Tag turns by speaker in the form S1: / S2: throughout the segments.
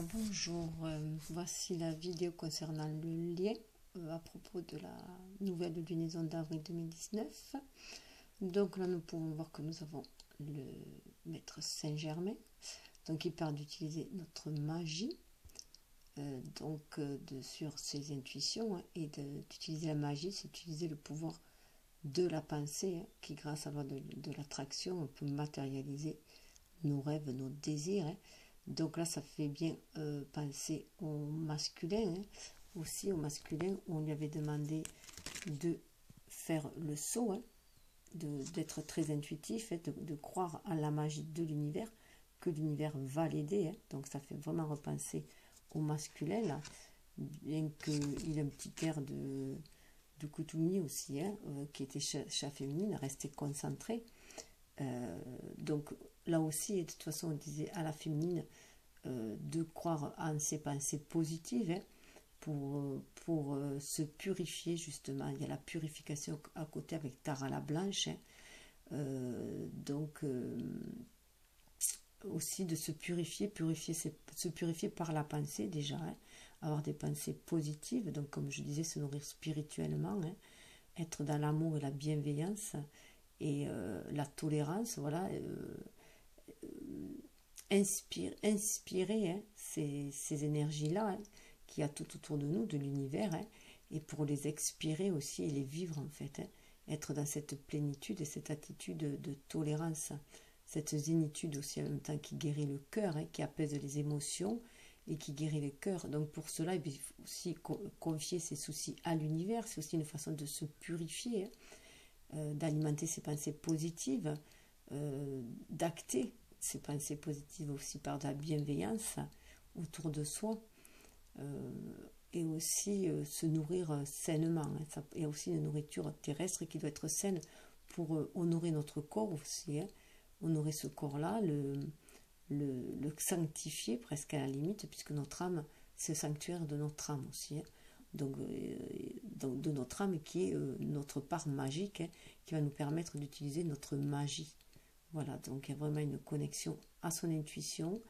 S1: Bonjour, voici la vidéo concernant le lien à propos de la nouvelle lunaison d'avril 2019. Donc là, nous pouvons voir que nous avons le maître Saint-Germain, donc il parle d'utiliser notre magie, sur ses intuitions, et d'utiliser la magie, c'est utiliser le pouvoir de la pensée, qui grâce à la loi de l'attraction, on peut matérialiser nos rêves, nos désirs. Donc là, ça fait bien penser au masculin, aussi au masculin, où on lui avait demandé de faire le saut, d'être très intuitif, de croire à la magie de l'univers, que l'univers va l'aider. Donc ça fait vraiment repenser au masculin, là, bien qu'il ait un petit air de Koutoumi aussi, qui était chat féminine, rester concentré. Donc là aussi, de toute façon, on disait à la féminine de croire en ses pensées positives, pour se purifier, justement. Il y a la purification à côté avec Tara la Blanche, aussi de se purifier, se purifier par la pensée déjà, avoir des pensées positives, donc comme je disais, se nourrir spirituellement, être dans l'amour et la bienveillance et la tolérance, voilà, inspirer ces énergies-là, qu'il y a tout autour de nous, de l'univers, et pour les expirer aussi et les vivre en fait, être dans cette plénitude et cette attitude de tolérance, cette zénitude aussi en même temps qui guérit le cœur, qui apaise les émotions et qui guérit le cœur. Donc pour cela, il faut aussi confier ses soucis à l'univers, c'est aussi une façon de se purifier, d'alimenter ses pensées positives, d'acter ses pensées positives aussi par de la bienveillance autour de soi, et aussi se nourrir sainement. Il y a aussi une nourriture terrestre qui doit être saine pour honorer notre corps aussi, honorer ce corps-là, le sanctifier presque à la limite, puisque notre âme, c'est le sanctuaire de notre âme aussi, donc de notre âme qui est notre part magique, qui va nous permettre d'utiliser notre magie. Voilà, donc il y a vraiment une connexion à son intuition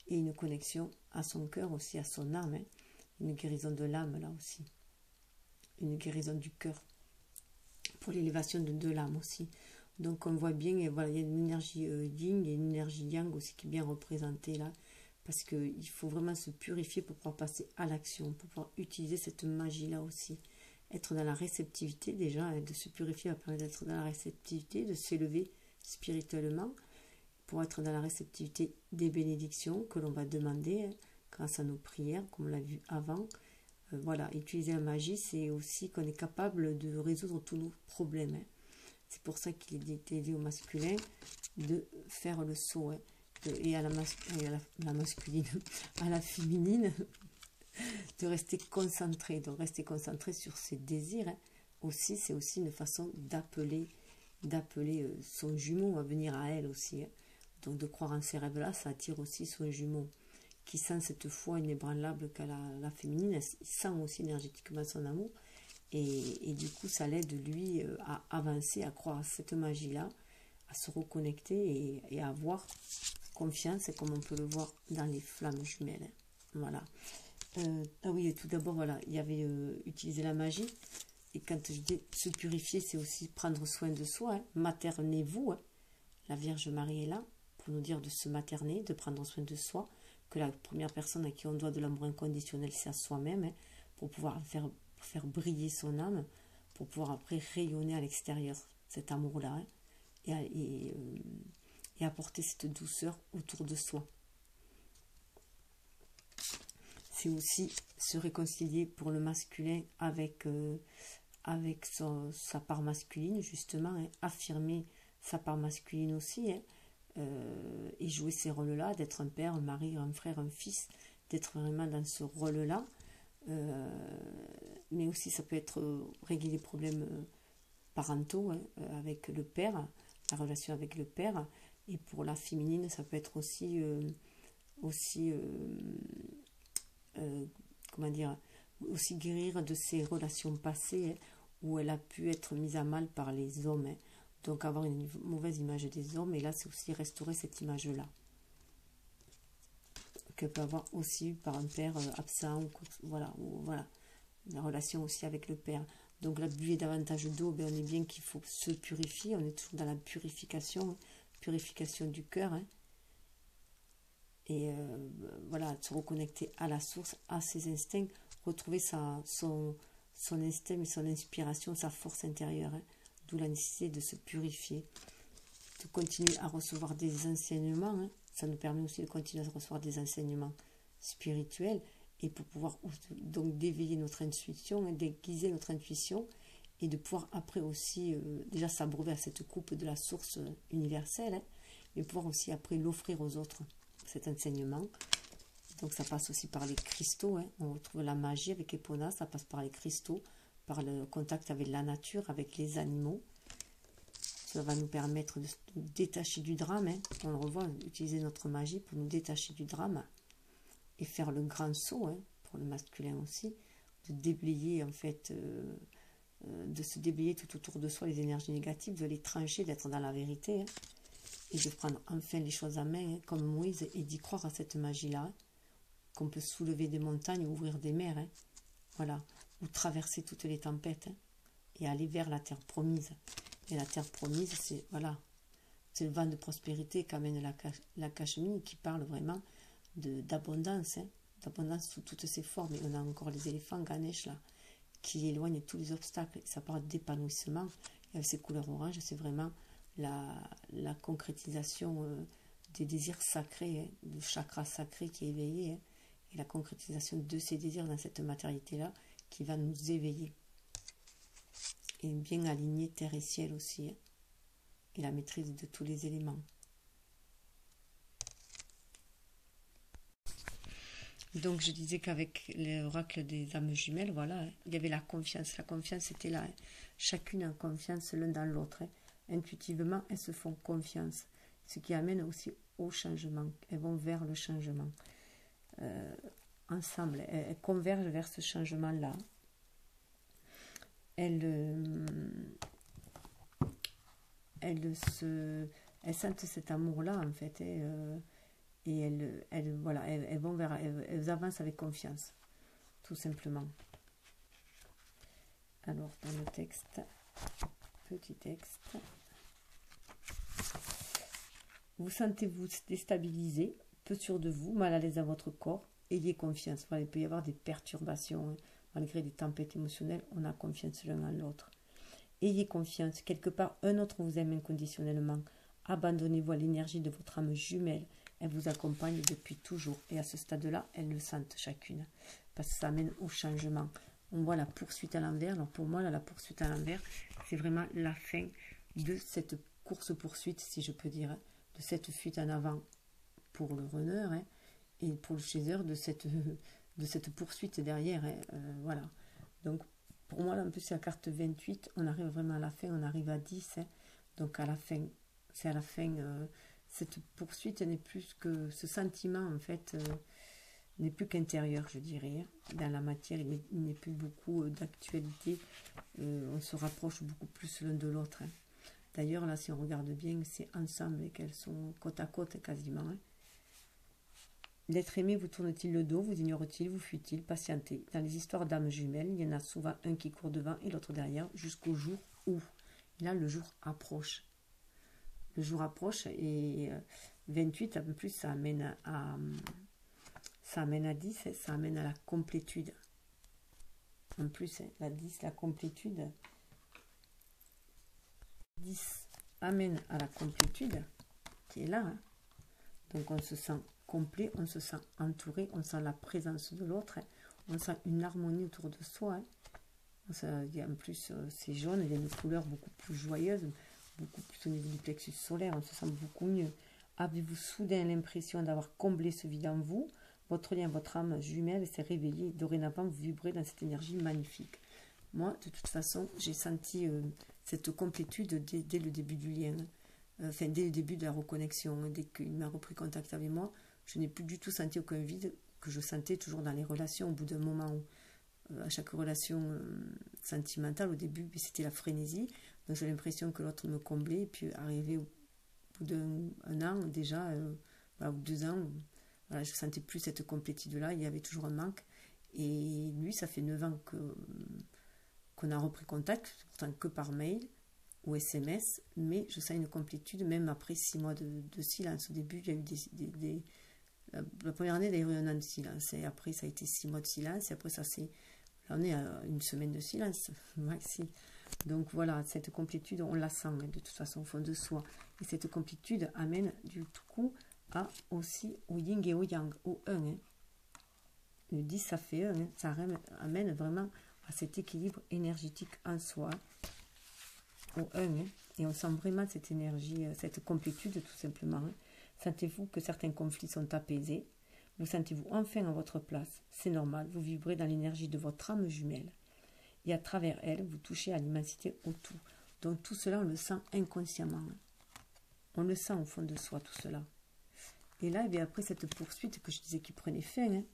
S1: et une connexion à son cœur aussi, à son âme, une guérison de l'âme là aussi, une guérison du cœur pour l'élévation de l'âme aussi. Donc on voit bien, et voilà, il y a une énergie yin et une énergie yang aussi qui est bien représentée là, parce qu'il faut vraiment se purifier pour pouvoir passer à l'action, pour pouvoir utiliser cette magie là aussi, être dans la réceptivité déjà, de se purifier va permettre d'être dans la réceptivité, de s'élever spirituellement, pour être dans la réceptivité des bénédictions que l'on va demander, grâce à nos prières, comme on l'a vu avant. Voilà, utiliser la magie, c'est aussi qu'on est capable de résoudre tous nos problèmes. C'est pour ça qu'il est dit au masculin de faire le saut, et à la masculine, à la féminine, de rester concentré, sur ses désirs. Aussi, c'est aussi une façon d'appeler son jumeau à venir à elle aussi. Donc de croire en ces rêves-là, ça attire aussi son jumeau, qui sent cette foi inébranlable qu'a la féminine. Il sent aussi énergétiquement son amour. Et du coup, ça l'aide, lui, à avancer, à croire à cette magie-là, à se reconnecter et à avoir confiance, comme on peut le voir dans les flammes jumelles. Voilà. Ah oui, tout d'abord, voilà, il y avait utilisé la magie. Et quand je dis se purifier, c'est aussi prendre soin de soi. Maternez-vous. La Vierge Marie est là pour nous dire de se materner, de prendre soin de soi. Que la première personne à qui on doit de l'amour inconditionnel, c'est à soi-même, pour pouvoir faire briller son âme, pour pouvoir après rayonner à l'extérieur cet amour-là, et apporter cette douceur autour de soi. C'est aussi se réconcilier pour le masculin avec sa part masculine, justement, affirmer sa part masculine aussi, et jouer ces rôles-là, d'être un père, un mari, un frère, un fils, d'être vraiment dans ce rôle-là. Mais aussi ça peut être régler les problèmes parentaux, avec le père, la relation avec le père. Et pour la féminine, ça peut être aussi comment dire, aussi guérir de ses relations passées, où elle a pu être mise à mal par les hommes, donc avoir une mauvaise image des hommes, et là c'est aussi restaurer cette image là qu'elle peut avoir aussi par un père absent, voilà, ou voilà, la relation aussi avec le père. Donc la buée davantage d'eau, ben, on est bien qu'il faut se purifier, on est toujours dans la purification, purification du cœur, hein. Et voilà, se reconnecter à la source, à ses instincts, retrouver son instinct, son inspiration, sa force intérieure, hein. D'où la nécessité de se purifier, de continuer à recevoir des enseignements, hein. Ça nous permet aussi de continuer à recevoir des enseignements spirituels, et pour pouvoir donc d'éveiller notre intuition, hein, d'aiguiser notre intuition, et de pouvoir après aussi déjà s'abreuver à cette coupe de la source universelle, hein, mais pouvoir aussi après l'offrir aux autres, cet enseignement. Donc ça passe aussi par les cristaux, hein. On retrouve la magie avec Epona, ça passe par les cristaux, par le contact avec la nature, avec les animaux. Ça va nous permettre de nous détacher du drame, hein. On le revoit, utiliser notre magie pour nous détacher du drame et faire le grand saut, hein, pour le masculin aussi, de déblayer en fait, de se déblayer tout autour de soi les énergies négatives, de les trancher, d'être dans la vérité, hein, et de prendre enfin les choses en main, hein, comme Moïse, et d'y croire à cette magie-là, hein, qu'on peut soulever des montagnes, ouvrir des mers, hein, voilà, ou traverser toutes les tempêtes, hein, et aller vers la terre promise. Et la terre promise, c'est voilà, c'est le vent de prospérité qu'amène la Cachemire, qui parle vraiment d'abondance, hein, d'abondance sous toutes ses formes. Et on a encore les éléphants Ganesh là, qui éloignent tous les obstacles. Ça parle d'épanouissement. Et avec ces couleurs oranges, c'est vraiment la concrétisation des désirs sacrés, hein, du chakra sacré qui est éveillé, hein, et la concrétisation de ces désirs dans cette matérialité-là qui va nous éveiller. Et bien aligner terre et ciel aussi, hein, et la maîtrise de tous les éléments. Donc je disais qu'avec l'oracle des âmes jumelles, voilà, hein, il y avait la confiance. La confiance était là, hein. Chacune a confiance l'un dans l'autre, hein. Intuitivement, elles se font confiance. Ce qui amène aussi au changement. Elles vont vers le changement. Ensemble, elles convergent vers ce changement-là. Elles sentent cet amour-là, en fait, et voilà, elles vont vers, elles avancent avec confiance, tout simplement. Alors, dans le texte, petit texte, vous sentez-vous déstabilisé, peu sûr de vous, mal à l'aise dans votre corps, ayez confiance. Voilà, il peut y avoir des perturbations, hein. Malgré des tempêtes émotionnelles, on a confiance l'un en l'autre. Ayez confiance, quelque part, un autre vous aime inconditionnellement. Abandonnez-vous à l'énergie de votre âme jumelle. Elle vous accompagne depuis toujours. Et à ce stade-là, elles le sentent chacune. Parce que ça amène au changement. On voit la poursuite à l'envers. Alors pour moi, là, la poursuite à l'envers, c'est vraiment la fin de cette course-poursuite, si je peux dire, de cette fuite en avant pour le runner, hein, et pour le chaser, de cette poursuite derrière, hein, voilà. Donc, pour moi, là, en plus, c'est la carte 28. On arrive vraiment à la fin, on arrive à 10. Hein. Donc, à la fin, c'est à la fin, cette poursuite n'est plus que ce sentiment, en fait, n'est plus qu'intérieur, je dirais. Hein. Dans la matière, il n'est plus beaucoup d'actualité. On se rapproche beaucoup plus l'un de l'autre. Hein. D'ailleurs, là, si on regarde bien, c'est ensemble et qu'elles sont côte à côte quasiment. Hein. L'être aimé vous tourne-t-il le dos, vous ignore-t-il, vous fuit-il, patientez. Dans les histoires d'âmes jumelles, il y en a souvent un qui court devant et l'autre derrière, jusqu'au jour où. Et là, le jour approche. Le jour approche et 28, un peu plus, ça amène à 10, ça amène à la complétude. En plus, la 10, la complétude. 10 amène à la complétude, qui est là. Hein. Donc, on se sent complet, on se sent entouré, on sent la présence de l'autre, hein. On sent une harmonie autour de soi. Hein. En plus, c'est jaune, il y a une couleur beaucoup plus joyeuse, beaucoup plus au niveau du plexus solaire, on se sent beaucoup mieux. Avez-vous soudain l'impression d'avoir comblé ce vide en vous? Votre lien, votre âme jumelle s'est réveillée, dorénavant vous vibrez dans cette énergie magnifique. Moi, de toute façon, j'ai senti cette complétude dès le début du lien. Enfin, dès le début de la reconnexion, dès qu'il m'a repris contact avec moi, je n'ai plus du tout senti aucun vide que je sentais toujours dans les relations. Au bout d'un moment, à chaque relation sentimentale, au début, c'était la frénésie. Donc j'ai l'impression que l'autre me comblait. Et puis arrivé au bout d'un an déjà, ou 2 ans, voilà, je ne sentais plus cette complétude-là, il y avait toujours un manque. Et lui, ça fait 9 ans qu'on a repris contact, pourtant que par mail ou SMS, mais je sens une complétude, même après 6 mois de silence. Au début, il y a eu la première année, il y a eu un an de silence, et après, ça a été 6 mois de silence, et après, ça c'est... Là, on est à une semaine de silence, maxi. Donc voilà, cette complétude, on la sent de toute façon au fond de soi. Et cette complétude amène du coup aussi au yin et au yang, au 1. Hein. Le 10, ça fait 1, hein. Ça amène vraiment à cet équilibre énergétique en soi, au 1. Hein. Et on sent vraiment cette énergie, cette complétude tout simplement. Hein. Sentez-vous que certains conflits sont apaisés. Vous sentez-vous enfin à votre place. C'est normal, vous vibrez dans l'énergie de votre âme jumelle. Et à travers elle, vous touchez à l'immensité, au tout. Donc tout cela, on le sent inconsciemment. On le sent au fond de soi, tout cela. Et là, et bien après cette poursuite que je disais qui prenait fin, hein,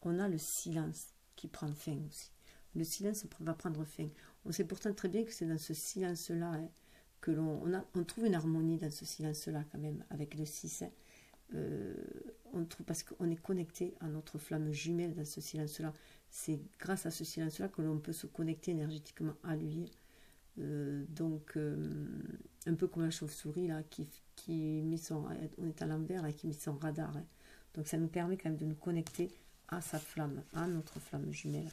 S1: on a le silence qui prend fin aussi. Le silence va prendre fin. On sait pourtant très bien que c'est dans ce silence-là hein, que on trouve une harmonie dans ce silence-là quand même, avec le 6. Hein. On trouve parce qu'on est connecté à notre flamme jumelle dans ce silence-là. C'est grâce à ce silence-là que l'on peut se connecter énergétiquement à lui. Donc, un peu comme la chauve-souris là, qui met son, on est à l'envers là, qui met son radar. Hein. Donc, ça nous permet quand même de nous connecter à sa flamme, à notre flamme jumelle,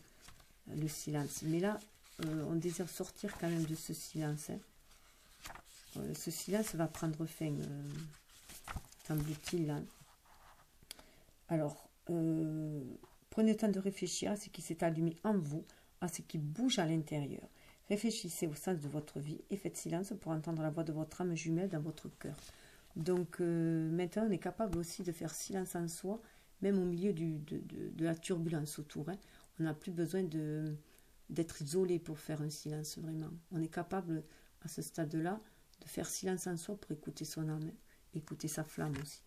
S1: le silence. Mais là, on désire sortir quand même de ce silence. Hein. Ce silence va prendre fin, semble-t-il. Hein. Alors, prenez le temps de réfléchir à ce qui s'est allumé en vous, à ce qui bouge à l'intérieur. Réfléchissez au sens de votre vie et faites silence pour entendre la voix de votre âme jumelle dans votre cœur. Donc maintenant, on est capable aussi de faire silence en soi, même au milieu de la turbulence autour. Hein. On n'a plus besoin d'être isolé pour faire un silence, vraiment. On est capable, à ce stade-là, de faire silence en soi pour écouter son âme, hein, écouter sa flamme aussi.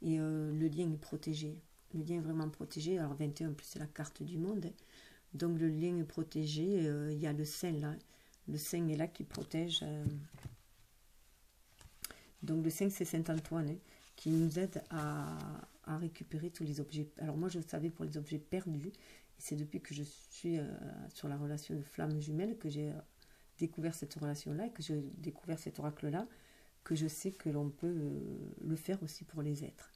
S1: Et le lien est protégé. Le lien est vraiment protégé. Alors 21, en plus, c'est la carte du monde. Hein. Donc le lien est protégé. Il y a le saint là. Le saint est là qui protège. Donc le saint, c'est Saint-Antoine hein, qui nous aide à récupérer tous les objets. Alors moi, je le savais pour les objets perdus. Et c'est depuis que je suis sur la relation de flamme jumelle que j'ai découvert cette relation-là et que j'ai découvert cet oracle-là, que je sais que l'on peut le faire aussi pour les êtres.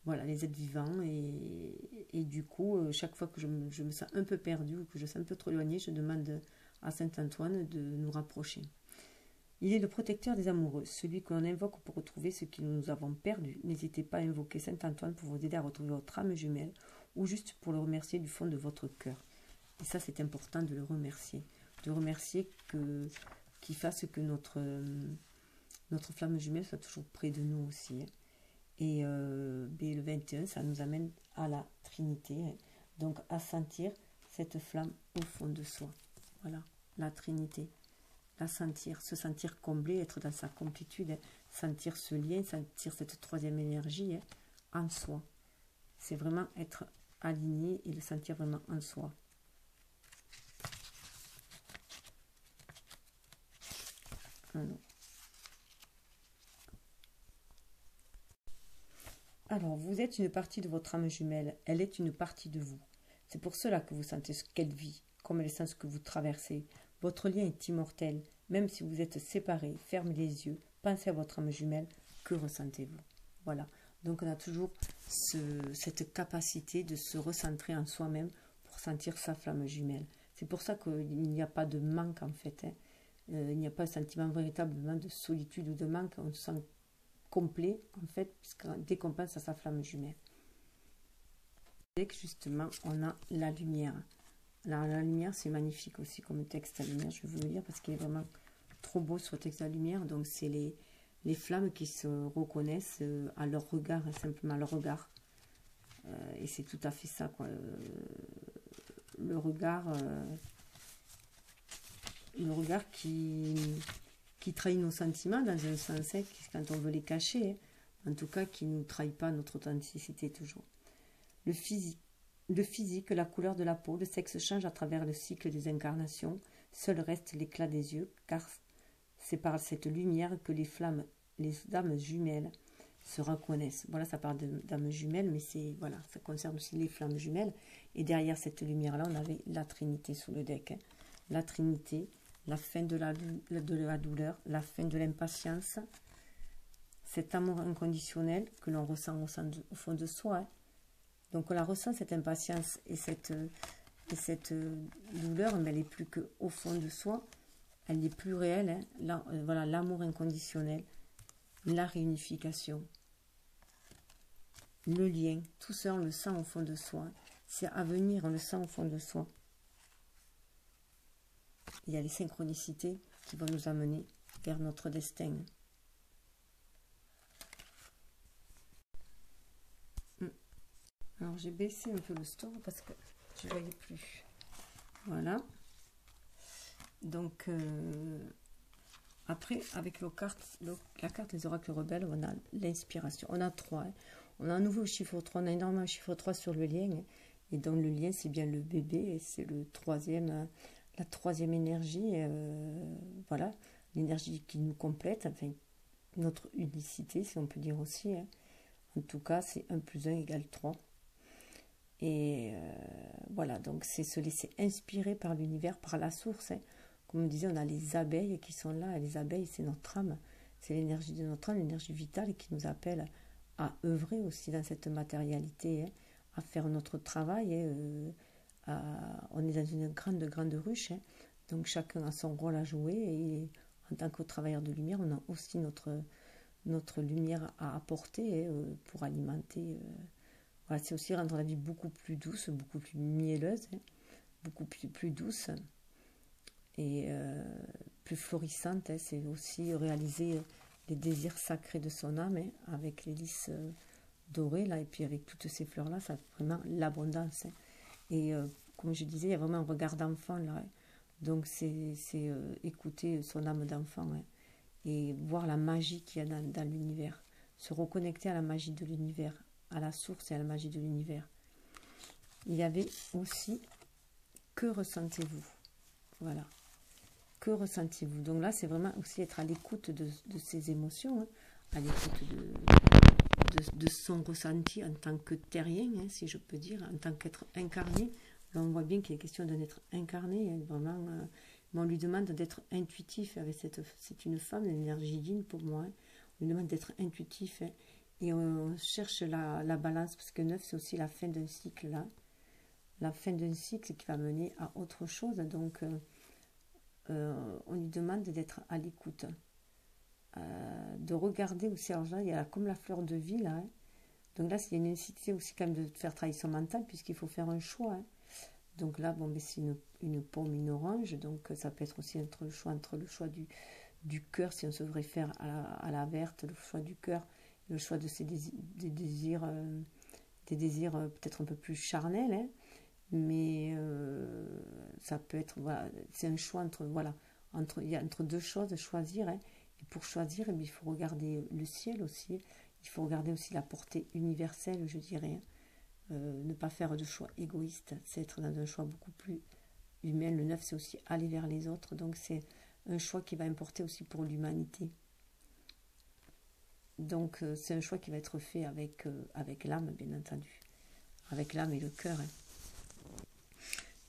S1: Voilà, les êtres vivants. Et du coup, chaque fois que je me sens un peu perdue ou que je sens un peu trop éloignée, je demande à Saint-Antoine de nous rapprocher. Il est le protecteur des amoureux, celui que l'on invoque pour retrouver ce que nous avons perdu. N'hésitez pas à invoquer Saint-Antoine pour vous aider à retrouver votre âme jumelle ou juste pour le remercier du fond de votre cœur. Et ça, c'est important de le remercier. De remercier qu'il fasse que notre flamme jumelle soit toujours près de nous aussi. Hein. Et le 21, ça nous amène à la Trinité. Hein. Donc, à sentir cette flamme au fond de soi. Voilà, la Trinité. La sentir, se sentir comblé, être dans sa complétude, hein. Sentir ce lien, sentir cette troisième énergie hein, en soi. C'est vraiment être aligné et le sentir vraiment en soi. Alors, vous êtes une partie de votre âme jumelle. Elle est une partie de vous. C'est pour cela que vous sentez ce qu'elle vit, comme elle sent ce que vous traversez. Votre lien est immortel. Même si vous êtes séparés, fermez les yeux, pensez à votre âme jumelle. Que ressentez-vous? Voilà. Donc, on a toujours cette capacité de se recentrer en soi-même pour sentir sa flamme jumelle. C'est pour ça qu'il n'y a pas de manque, en fait. Hein. Il n'y a pas un sentiment véritablement de solitude ou de manque. On se sent complet, en fait, puisque dès qu'on pense à sa flamme jumelle. Et que justement, on a la lumière. Alors, la lumière, c'est magnifique aussi comme texte à lumière. Je vais vous le dire parce qu'il est vraiment trop beau ce texte à lumière. Donc, c'est les flammes qui se reconnaissent à leur regard, simplement à leur regard. Et c'est tout à fait ça, quoi. Le regard qui trahit nos sentiments dans un sens, quand on veut les cacher. Hein. En tout cas, qui ne nous trahit pas notre authenticité toujours. Le physique, la couleur de la peau, le sexe change à travers le cycle des incarnations. Seul reste l'éclat des yeux, car c'est par cette lumière que les âmes jumelles se reconnaissent. Voilà, ça parle d'âme jumelle, mais c'est voilà, ça concerne aussi les flammes jumelles. Et derrière cette lumière-là, on avait la Trinité sous le deck. Hein. La Trinité, la fin de la douleur, la fin de l'impatience, cet amour inconditionnel que l'on ressent au fond de soi. Hein. Donc on la ressent, cette impatience et cette douleur, mais elle n'est plus qu'au fond de soi. Elle n'est plus réelle. Hein. Là, voilà, l'amour inconditionnel, la réunification, le lien, tout ça on le sent au fond de soi. C'est à venir, on le sent au fond de soi. Il y a les synchronicités qui vont nous amener vers notre destin. Alors j'ai baissé un peu le store parce que je ne voyais plus. Voilà. Donc après, avec la carte des oracles rebelles, on a l'inspiration. On a 3. Hein. On a un nouveau chiffre 3. On a énormément un chiffre 3 sur le lien. Hein. Et donc le lien, c'est bien le bébé. Et c'est la troisième énergie. Voilà. L'énergie qui nous complète. Enfin, notre unicité, si on peut dire aussi. Hein. En tout cas, c'est 1 + 1 = 3. Et voilà. Donc c'est se laisser inspirer par l'univers, par la source. Hein. Comme on disait, on a les abeilles qui sont là. Et les abeilles, c'est notre âme. C'est l'énergie de notre âme, l'énergie vitale qui nous appelle à œuvrer aussi dans cette matérialité, hein, à faire notre travail. On est dans une grande ruche. Hein, donc chacun a son rôle à jouer. Et en tant que travailleur de lumière, on a aussi notre lumière à apporter pour alimenter. Voilà, c'est aussi rendre la vie beaucoup plus douce, beaucoup plus mielleuse, hein, beaucoup plus douce. Et plus florissante, hein, c'est aussi réaliser les désirs sacrés de son âme, hein, avec les lys dorés, là, et puis avec toutes ces fleurs-là, ça fait vraiment l'abondance. Hein. Et comme je disais, il y a vraiment un regard d'enfant, là. Hein. Donc, c'est écouter son âme d'enfant, hein, et voir la magie qu'il y a dans l'univers. Se reconnecter à la magie de l'univers, à la source et à la magie de l'univers. Il y avait aussi « Que ressentez-vous » Voilà. Que ressentez-vous? Donc là, c'est vraiment aussi être à l'écoute de ses émotions, hein, à l'écoute de son ressenti en tant que terrien, hein, si je peux dire, en tant qu'être incarné. Là, on voit bien qu'il est question d'un être incarné, hein, vraiment. Mais on lui demande d'être intuitif. C'est une femme, l'énergie yin pour moi. Hein. On lui demande d'être intuitif. Hein, et on cherche la balance, parce que 9, c'est aussi la fin d'un cycle. Là. La fin d'un cycle qui va mener à autre chose. Donc... on lui demande d'être à l'écoute, de regarder aussi. Alors là, il y a comme la fleur de vie là. Hein. Donc là, il y a une nécessité aussi quand même de faire travailler son mental, puisqu'il faut faire un choix. Hein. Donc là, bon, ben, c'est une pomme, une orange. Donc ça peut être aussi entre le choix du cœur, si on se réfère à la verte, le choix du cœur, le choix de des désirs peut-être un peu plus charnels. Hein. Mais ça peut être, voilà, c'est un choix il y a entre deux choses à choisir. Hein. Et pour choisir, il faut regarder le ciel aussi. Il faut regarder aussi la portée universelle, je dirais. Hein. Ne pas faire de choix égoïste, c'est être dans un choix beaucoup plus humain. Le 9, c'est aussi aller vers les autres. Donc c'est un choix qui va importer aussi pour l'humanité. Donc c'est un choix qui va être fait avec l'âme, bien entendu. Avec l'âme et le cœur. Hein.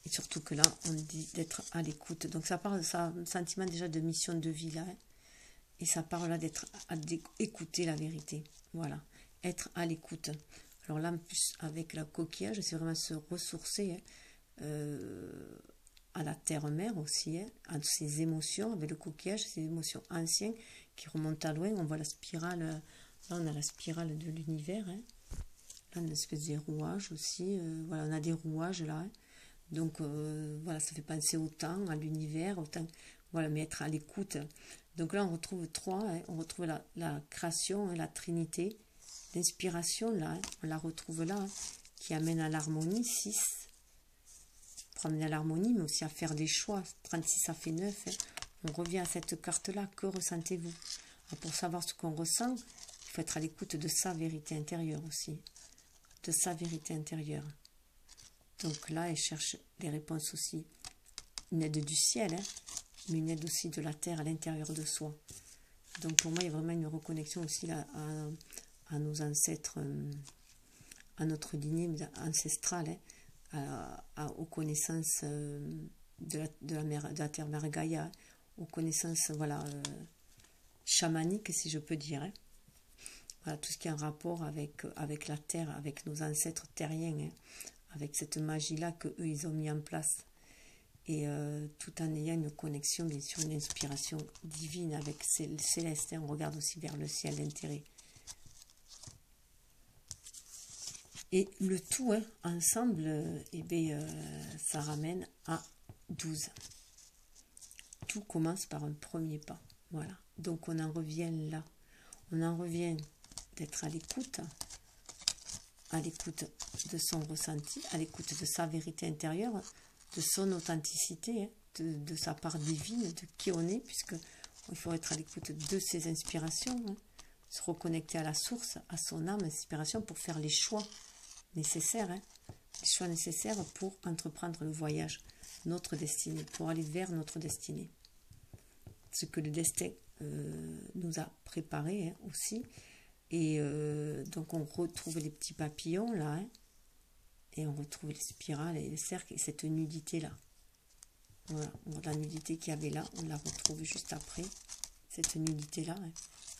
S1: Et surtout que là, on dit d'être à l'écoute. Donc ça parle de ça, un sentiment déjà de mission de vie là. Hein. Et ça parle là d'écouter la vérité. Voilà. Être à l'écoute. Alors là, en plus, avec la coquillage, c'est vraiment se ressourcer à la terre-mère aussi. Hein, à ses émotions, avec le coquillage, ces émotions anciennes qui remontent à loin. On voit la spirale. Là, on a la spirale de l'univers. Hein. Là, une espèce de rouage aussi. Voilà, on a des rouages là. Hein. Donc voilà, ça fait penser au temps, à l'univers, voilà, mais être à l'écoute. Donc là, on retrouve 3, hein, on retrouve la création, hein, la trinité, l'inspiration, là, hein, on la retrouve là, hein, qui amène à l'harmonie, 6, pour amener à l'harmonie, mais aussi à faire des choix. 36, ça fait 9, hein. On revient à cette carte-là, que ressentez-vous? Pour savoir ce qu'on ressent, il faut être à l'écoute de sa vérité intérieure aussi, de sa vérité intérieure. Donc là, elle cherche les réponses aussi. Une aide du ciel, hein, mais une aide aussi de la terre à l'intérieur de soi. Donc pour moi, il y a vraiment une reconnexion aussi là, à nos ancêtres, à notre lignée ancestrale, aux connaissances de la terre-mère Gaïa, aux connaissances voilà, chamaniques, si je peux dire. Voilà, tout ce qui est en rapport avec la terre, avec nos ancêtres terriens, avec cette magie-là qu'eux, ils ont mis en place. Et tout en ayant une connexion, bien sûr, une inspiration divine avec Céleste. On regarde aussi vers le ciel d'intérêt. Et le tout, ensemble, ça ramène à 12. Tout commence par un premier pas. Voilà. Donc on en revient là. On en revient d'être à l'écoute de son ressenti, à l'écoute de sa vérité intérieure, de son authenticité, de sa part divine, de qui on est, puisque il faut être à l'écoute de ses inspirations, se reconnecter à la source, à son âme, inspiration, pour faire les choix nécessaires, les choix nécessaires pour entreprendre le voyage, notre destinée, pour aller vers notre destinée. Ce que le destin nous a préparé aussi. Et donc on retrouve les petits papillons là, et on retrouve les spirales et les cercles et cette nudité là. Voilà, la nudité qu'il y avait là, on la retrouve juste après, cette nudité là.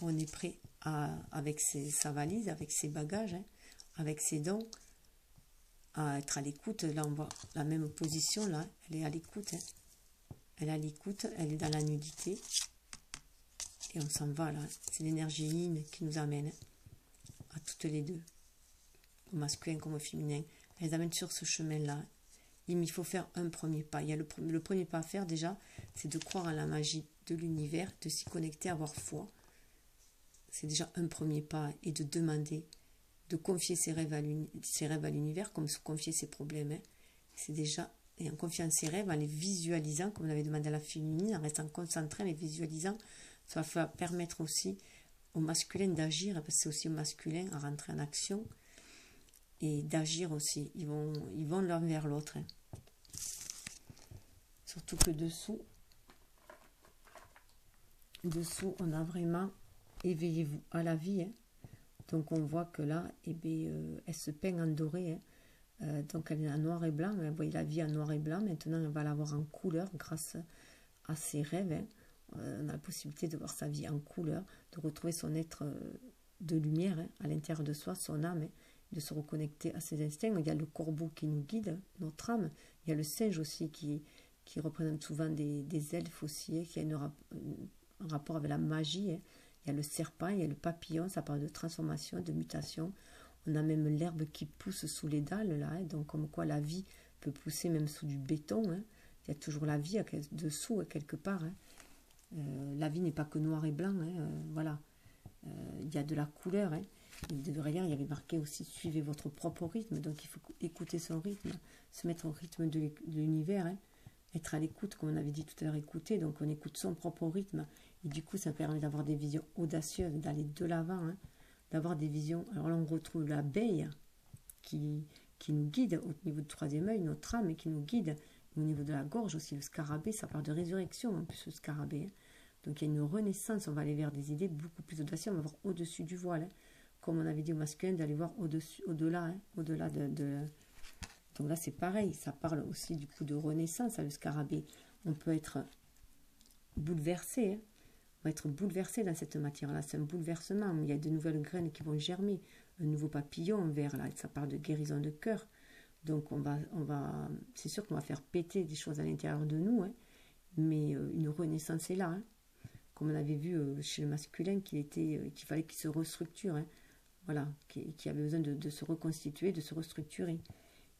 S1: On est prêt avec sa valise, avec ses bagages, avec ses dons, à être à l'écoute. Là on voit la même position là, elle est à l'écoute. Elle est à l'écoute, elle est dans la nudité. Et on s'en va là, c'est l'énergie yin qui nous amène à toutes les deux, au masculin comme au féminin. Elle les amène sur ce chemin-là. Il faut faire un premier pas. Il y a le premier pas à faire déjà, c'est de croire à la magie de l'univers, de s'y connecter, avoir foi. C'est déjà un premier pas et de demander, de confier ses rêves à l'univers comme se confier ses problèmes. C'est déjà, et en confiant ses rêves, en les visualisant, comme on avait demandé à la féminine, en restant concentré, en les visualisant. Ça va permettre aussi au masculin d'agir, parce que c'est aussi au masculin à rentrer en action et d'agir aussi. Ils vont l'un vers l'autre. Surtout que dessous, on a vraiment éveillez-vous à la vie. Donc on voit que là, elle se peint en doré. Donc elle est en noir et blanc. Vous voyez la vie en noir et blanc. Maintenant, elle va l'avoir en couleur grâce à ses rêves. On a la possibilité de voir sa vie en couleur, de retrouver son être de lumière à l'intérieur de soi, son âme, de se reconnecter à ses instincts. Il y a le corbeau qui nous guide, notre âme. Il y a le singe aussi qui représente souvent des elfes aussi, qui a un rapport avec la magie. Il y a le serpent, il y a le papillon, ça parle de transformation, de mutation. On a même l'herbe qui pousse sous les dalles, là, donc comme quoi la vie peut pousser même sous du béton. Il y a toujours la vie dessous, quelque part. La vie n'est pas que noir et blanc, voilà. Il y a de la couleur. Derrière, il y avait marqué aussi suivez votre propre rythme, donc il faut écouter son rythme, se mettre au rythme de l'univers, être à l'écoute, comme on avait dit tout à l'heure, écouter, donc on écoute son propre rythme, et du coup ça permet d'avoir des visions audacieuses, d'aller de l'avant, d'avoir des visions. Alors là on retrouve l'abeille qui nous guide au niveau du troisième œil, notre âme qui nous guide. Au niveau de la gorge aussi, le scarabée, ça parle de résurrection en plus, le scarabée. Donc il y a une renaissance, on va aller vers des idées beaucoup plus audacieuses, on va voir au-dessus du voile. Comme on avait dit au masculin, d'aller voir au-delà, au-delà de... Donc là c'est pareil, ça parle aussi du coup de renaissance, le scarabée. On peut être bouleversé, on va être bouleversé dans cette matière-là, c'est un bouleversement. Il y a de nouvelles graines qui vont germer, un nouveau papillon vert, là, ça parle de guérison de cœur. Donc c'est sûr qu'on va faire péter des choses à l'intérieur de nous, mais une renaissance est là. Comme on avait vu chez le masculin qu'il fallait qu'il se restructure, voilà, qu'il avait besoin de se reconstituer, de se restructurer.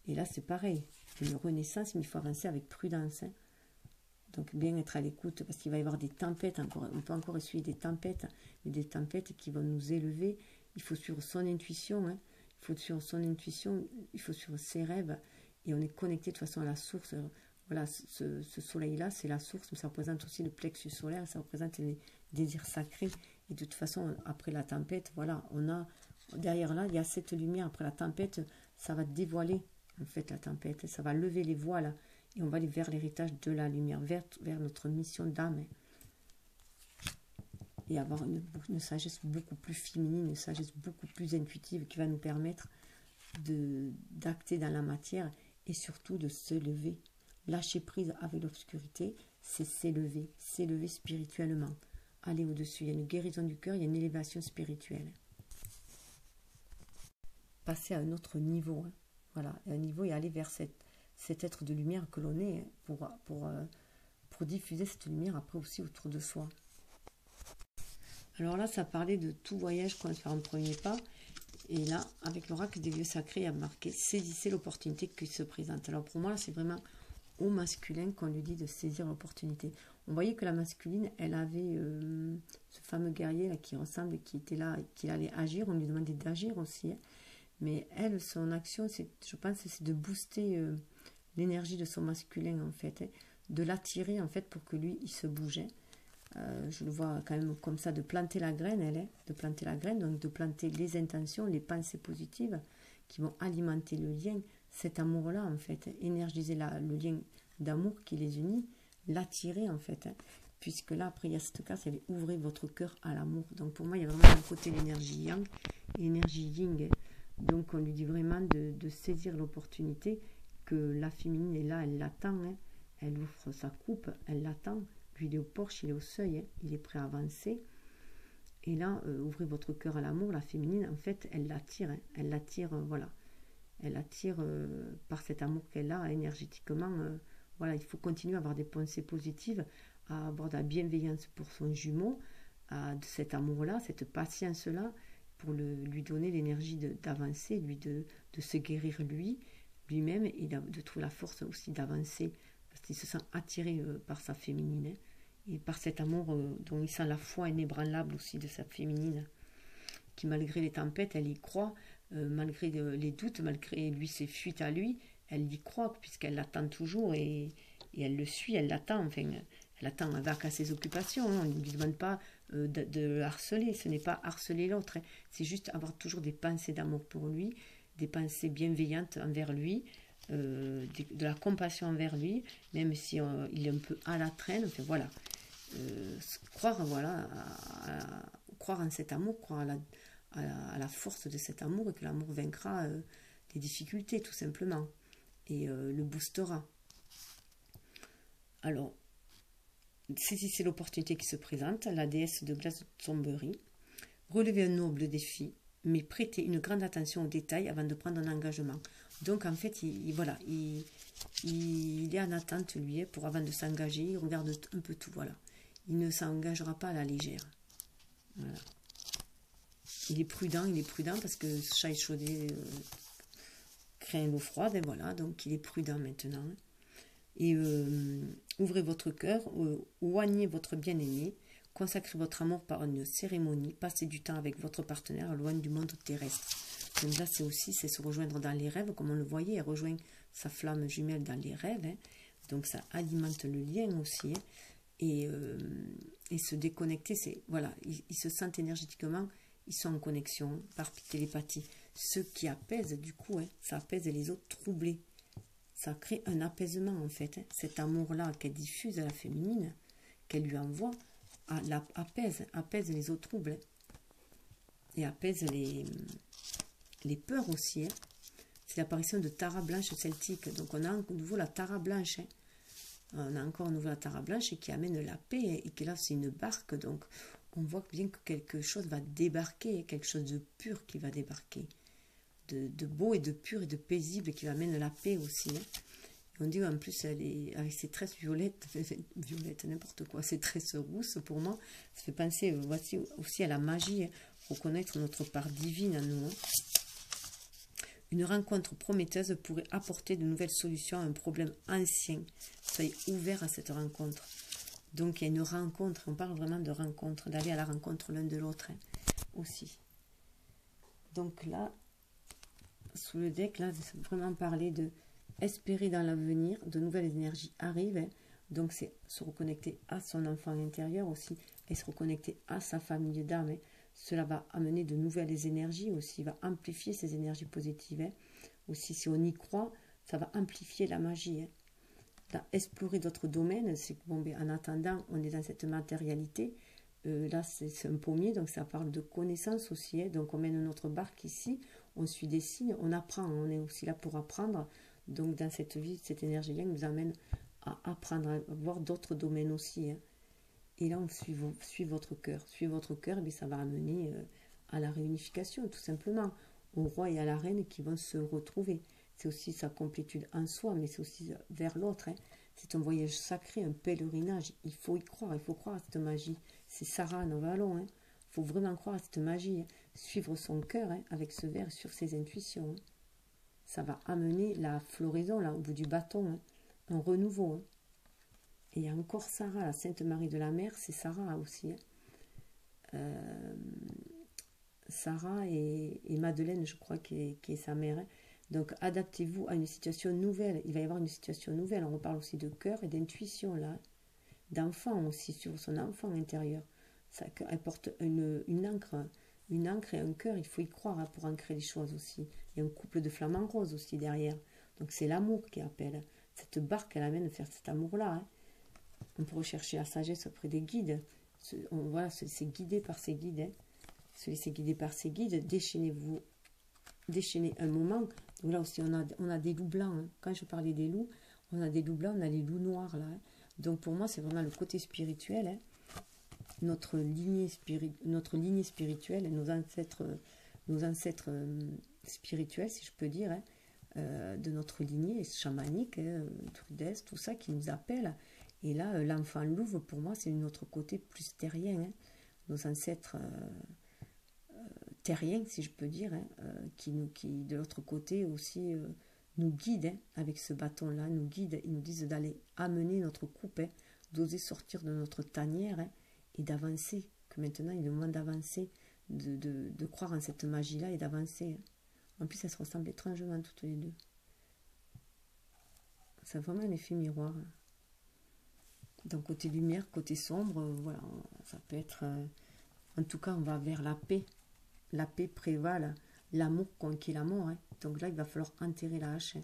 S1: Et là c'est pareil, une renaissance, mais il faut avancer avec prudence. Donc bien être à l'écoute, parce qu'il va y avoir des tempêtes, on peut encore essuyer des tempêtes, mais des tempêtes qui vont nous élever. Il faut suivre son intuition, il faut suivre son intuition, il faut suivre ses rêves, et on est connecté de toute façon à la source. Voilà, ce soleil-là, c'est la source, mais ça représente aussi le plexus solaire, ça représente les désirs sacrés. Et de toute façon, après la tempête, voilà, derrière là, il y a cette lumière. Après la tempête, ça va dévoiler, en fait, la tempête, ça va lever les voiles, et on va aller vers l'héritage de la lumière, vers notre mission d'âme. et avoir une sagesse beaucoup plus féminine, une sagesse beaucoup plus intuitive qui va nous permettre d'acter dans la matière et surtout de se lever. Lâcher prise avec l'obscurité, c'est s'élever spirituellement. Aller au-dessus, il y a une guérison du cœur, il y a une élévation spirituelle. Passer à un autre niveau, hein. Voilà, un niveau et aller vers cet être de lumière que l'on est pour diffuser cette lumière après aussi autour de soi. Alors là, ça parlait de tout voyage qu'on va faire en premier pas. Et là, avec l'oracle des lieux sacrés, il y a marqué « Saisissez l'opportunité qui se présente ». Alors pour moi, là, c'est vraiment au masculin qu'on lui dit de saisir l'opportunité. On voyait que la masculine, elle avait ce fameux guerrier là, qui ressemble, qui était là, qui allait agir. On lui demandait d'agir aussi. Hein. Mais elle, son action, je pense, c'est de booster l'énergie de son masculin, en fait. Hein, de l'attirer, en fait, pour que lui, il se bougeait. Je le vois quand même comme ça, de planter la graine, de planter la graine, donc de planter les intentions, les pensées positives qui vont alimenter le lien, cet amour-là, en fait, énergiser le lien d'amour qui les unit, l'attirer, en fait. Hein, puisque là, après, il y a cette case, elle ouvrez votre cœur à l'amour. Donc pour moi, il y a vraiment un côté l'énergie yang et l'énergie yin. Hein. Donc on lui dit vraiment de saisir l'opportunité, que la féminine est là, elle l'attend, hein. Elle ouvre sa coupe, elle l'attend. Lui, il est au porche, il est au seuil, hein. Il est prêt à avancer. Et là, ouvrez votre cœur à l'amour. La féminine, en fait, elle l'attire, hein. Elle l'attire, voilà. Elle attire par cet amour qu'elle a énergétiquement. Voilà, il faut continuer à avoir des pensées positives, à avoir de la bienveillance pour son jumeau, de cet amour-là, cette patience-là, pour lui donner l'énergie d'avancer, de se guérir lui-même, et de trouver la force aussi d'avancer, parce qu'il se sent attiré par sa féminine, hein, et par cet amour dont il sent la foi inébranlable aussi de sa féminine, qui malgré les tempêtes, elle y croit, malgré les doutes, malgré ses fuites à lui, elle y croit, puisqu'elle l'attend toujours, et elle le suit, elle l'attend, enfin, elle attend, elle va qu'à ses occupations, hein. On ne lui demande pas de harceler, ce n'est pas harceler l'autre, hein. C'est juste avoir toujours des pensées d'amour pour lui, des pensées bienveillantes envers lui, de la compassion envers lui, même si il est un peu à la traîne, enfin voilà. Croire, voilà, croire en cet amour, croire à la force de cet amour, et que l'amour vaincra des difficultés, tout simplement, et le boostera. Alors, c'est l'opportunité qui se présente, la déesse de Glastonbury. Relevez un noble défi, mais prêtez une grande attention aux détails avant de prendre un engagement. Donc, en fait, voilà, il est en attente, lui, pour avant de s'engager, il regarde un peu tout, voilà. Il ne s'engagera pas à la légère. Voilà. Il est prudent parce que ce chat échaudé craint l'eau froide, et voilà, donc il est prudent maintenant. Et ouvrez votre cœur, oignez votre bien-aimé, consacrez votre amour par une cérémonie, passez du temps avec votre partenaire loin du monde terrestre. Donc là, c'est se rejoindre dans les rêves, comme on le voyait, elle rejoint sa flamme jumelle dans les rêves, hein. Donc ça alimente le lien aussi, hein. Et se déconnecter, c'est voilà, ils se sentent énergétiquement, ils sont en connexion par télépathie. Ce qui apaise, du coup, hein, ça apaise les autres troublés. Ça crée un apaisement, en fait, hein. Cet amour-là qu'elle diffuse à la féminine, qu'elle lui envoie, apaise les autres troubles, hein. Et apaise les peurs aussi, hein. C'est l'apparition de Tara blanche celtique. Donc on a à nouveau la Tara blanche, hein. On a encore à nouveau la Tara blanche qui amène la paix, et que là c'est une barque, donc on voit bien que quelque chose va débarquer, quelque chose de pur qui va débarquer, de beau et de pur et de paisible, qui amène la paix aussi, hein. Et on dit en plus, elle est avec ses tresses violettes, n'importe quoi, ses tresses rousses, pour moi, ça fait penser voici aussi à la magie, hein, reconnaître notre part divine en nous, hein. Une rencontre prometteuse pourrait apporter de nouvelles solutions à un problème ancien. Soyez ouverts à cette rencontre. Donc il y a une rencontre, on parle vraiment de rencontre, d'aller à la rencontre l'un de l'autre, hein, aussi. Donc là, sous le deck, là, c'est vraiment parler de espérer dans l'avenir, de nouvelles énergies arrivent, hein. Donc c'est se reconnecter à son enfant intérieur aussi, et se reconnecter à sa famille d'âme, hein. Cela va amener de nouvelles énergies aussi, va amplifier ces énergies positives, hein. Aussi, si on y croit, ça va amplifier la magie, hein. Explorer d'autres domaines, c'est que bon, en attendant, on est dans cette matérialité, là c'est un pommier, donc ça parle de connaissance aussi, hein. Donc on mène notre barque ici, on suit des signes, on apprend, on est aussi là pour apprendre. Donc dans cette vie, cette énergie là nous amène à apprendre, à voir d'autres domaines aussi, hein. Et là on suit votre cœur, et ça va amener à la réunification tout simplement, au roi et à la reine qui vont se retrouver. C'est aussi sa complétude en soi, mais c'est aussi vers l'autre, hein. C'est un voyage sacré, un pèlerinage. Il faut y croire, il faut croire à cette magie. C'est Sarah Novalon, hein. Il faut vraiment croire à cette magie, hein. Suivre son cœur, hein, avec ce verre sur ses intuitions, hein. Ça va amener la floraison là au bout du bâton, hein. Un renouveau, hein. Et il y a encore Sarah, la Sainte Marie de la Mer, c'est Sarah aussi, hein. Sarah et Madeleine, je crois, qui est sa mère, hein. Donc, adaptez-vous à une situation nouvelle. Il va y avoir une situation nouvelle. On reparle aussi de cœur et d'intuition, là. D'enfant aussi, sur son enfant intérieur. Ça apporte une encre et un cœur. Il faut y croire, hein, pour ancrer les choses aussi. Il y a un couple de flamants roses aussi derrière. Donc, c'est l'amour qui appelle. Cette barque, elle amène à faire cet amour-là, hein. On peut rechercher la sagesse auprès des guides. Voilà, se laisser guider par ses guides, hein. Se laisser guider par ses guides. Déchaîner un moment. Donc là aussi, on a des loups blancs, hein. Quand je parlais des loups, on a des loups blancs, on a les loups noirs là, hein. Donc pour moi, c'est vraiment le côté spirituel, hein. Notre lignée spirituelle, nos ancêtres spirituels, si je peux dire, hein, de notre lignée chamanique, hein, Trudès, tout ça qui nous appelle. Et là, l'enfant louve, pour moi, c'est notre côté plus terrien, hein. Nos ancêtres terriens, si je peux dire, hein, qui de l'autre côté aussi nous guident, hein, avec ce bâton-là, nous guident, ils nous disent d'aller amener notre coupe, hein, d'oser sortir de notre tanière, hein, et d'avancer, que maintenant il est le moment d'avancer, de croire en cette magie-là et d'avancer, hein. En plus, elles se ressemblent étrangement toutes les deux. C'est vraiment un effet miroir, hein. Donc côté lumière, côté sombre, voilà, ça peut être... en tout cas, on va vers la paix. La paix prévale, l'amour conquiert la mort, hein. Donc là, il va falloir enterrer la hache, hein,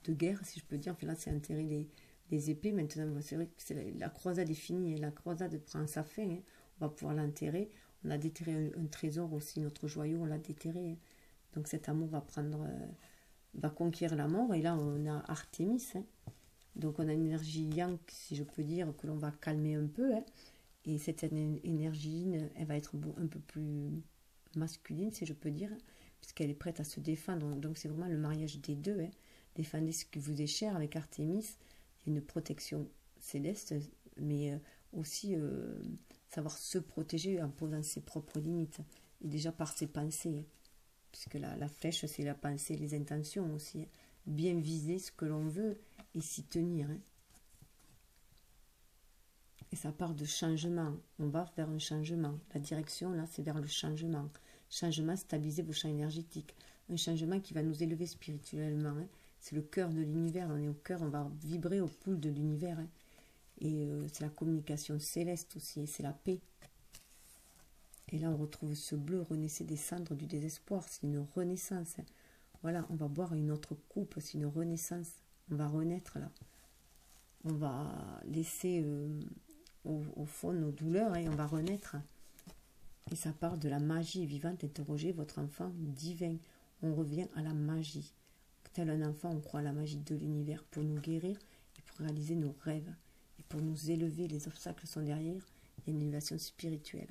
S1: de guerre, si je peux dire. Enfin là, c'est enterrer les épées. Maintenant, c'est vrai que la croisade est finie, et la croisade prend sa fin, hein. On va pouvoir l'enterrer. On a déterré un trésor aussi, notre joyau, on l'a déterré, hein. Donc cet amour va conquérir la mort. Et là, on a Artémis, hein. Donc on a une énergie yang, si je peux dire, que l'on va calmer un peu, hein. Et cette énergie, elle va être un peu plus masculine, si je peux dire, puisqu'elle est prête à se défendre. Donc c'est vraiment le mariage des deux, hein. Défendez ce qui vous est cher avec Artémis. Il y a une protection céleste, mais aussi savoir se protéger en posant ses propres limites, et déjà par ses pensées, hein. Puisque la flèche, c'est la pensée, les intentions aussi, hein. Bien viser ce que l'on veut et s'y tenir, hein. Et ça part de changement. On va vers un changement. La direction, là, c'est vers le changement. Changement, stabiliser vos champs énergétiques. Un changement qui va nous élever spirituellement, hein. C'est le cœur de l'univers. On est au cœur, on va vibrer au pouls de l'univers, hein. Et c'est la communication céleste aussi. C'est la paix. Et là, on retrouve ce bleu, renaissez des cendres du désespoir. C'est une renaissance, hein. Voilà, on va boire une autre coupe. C'est une renaissance. On va renaître, là. On va laisser... au fond nos douleurs, et on va renaître. Et ça part de la magie vivante. Interrogez votre enfant divin. On revient à la magie. Tel un enfant, on croit à la magie de l'univers pour nous guérir et pour réaliser nos rêves. Et pour nous élever, les obstacles sont derrière. Il y a une élévation spirituelle.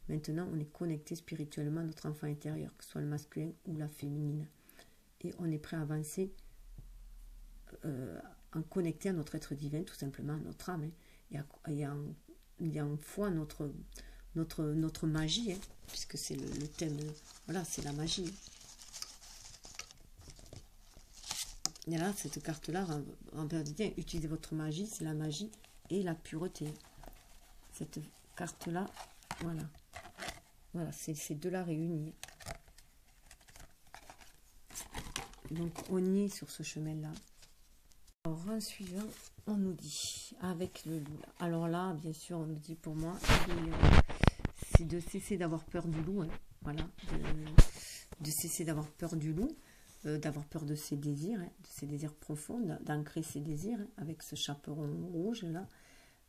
S1: Maintenant, on est connecté spirituellement à notre enfant intérieur, que ce soit le masculin ou la féminine. Et on est prêt à avancer en connecté à notre être divin, tout simplement, à notre âme, hein. Il y a en foi notre magie, hein, puisque c'est le thème, voilà, c'est la magie. Et là, cette carte-là, en vérité, utilisez votre magie, c'est la magie et la pureté. Cette carte-là, voilà. Voilà, c'est ces deux-là réunis. Donc, on y est sur ce chemin-là. Alors, en suivant, on nous dit, avec le loup. Alors là, bien sûr, on nous dit pour moi, c'est de cesser d'avoir peur du loup, hein. Voilà, de cesser d'avoir peur du loup, d'avoir peur de ses désirs, hein, de ses désirs profonds, d'ancrer ses désirs, hein, avec ce chaperon rouge là.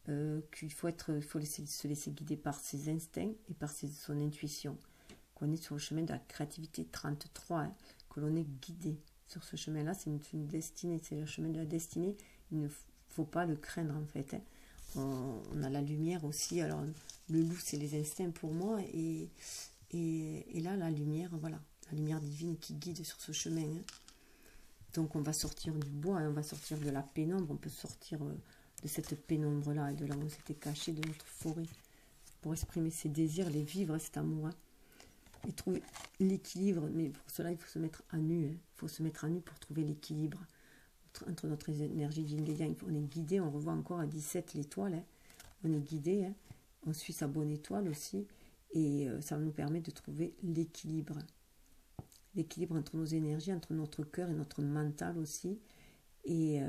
S1: qu'il faut se laisser guider par ses instincts et par son intuition. Qu'on est sur le chemin de la créativité 33, hein, que l'on est guidé sur ce chemin-là. C'est une destinée, c'est le chemin de la destinée. Il ne faut pas le craindre en fait. Hein. On a la lumière aussi. Alors le loup, c'est les instincts pour moi. Et là, la lumière, voilà, la lumière divine qui guide sur ce chemin. Hein. Donc on va sortir du bois, hein, on va sortir de la pénombre. On peut sortir de cette pénombre-là, et de là où on s'était caché, de notre forêt, pour exprimer ses désirs, les vivre, cet amour. Hein. Et trouver l'équilibre, mais pour cela il faut se mettre à nu, hein. Il faut se mettre à nu pour trouver l'équilibre entre notre énergie yin et yang. On est guidé, on revoit encore à 17 l'étoile, hein. On est guidé, hein. On suit sa bonne étoile aussi, et ça nous permet de trouver l'équilibre entre nos énergies, entre notre cœur et notre mental aussi, et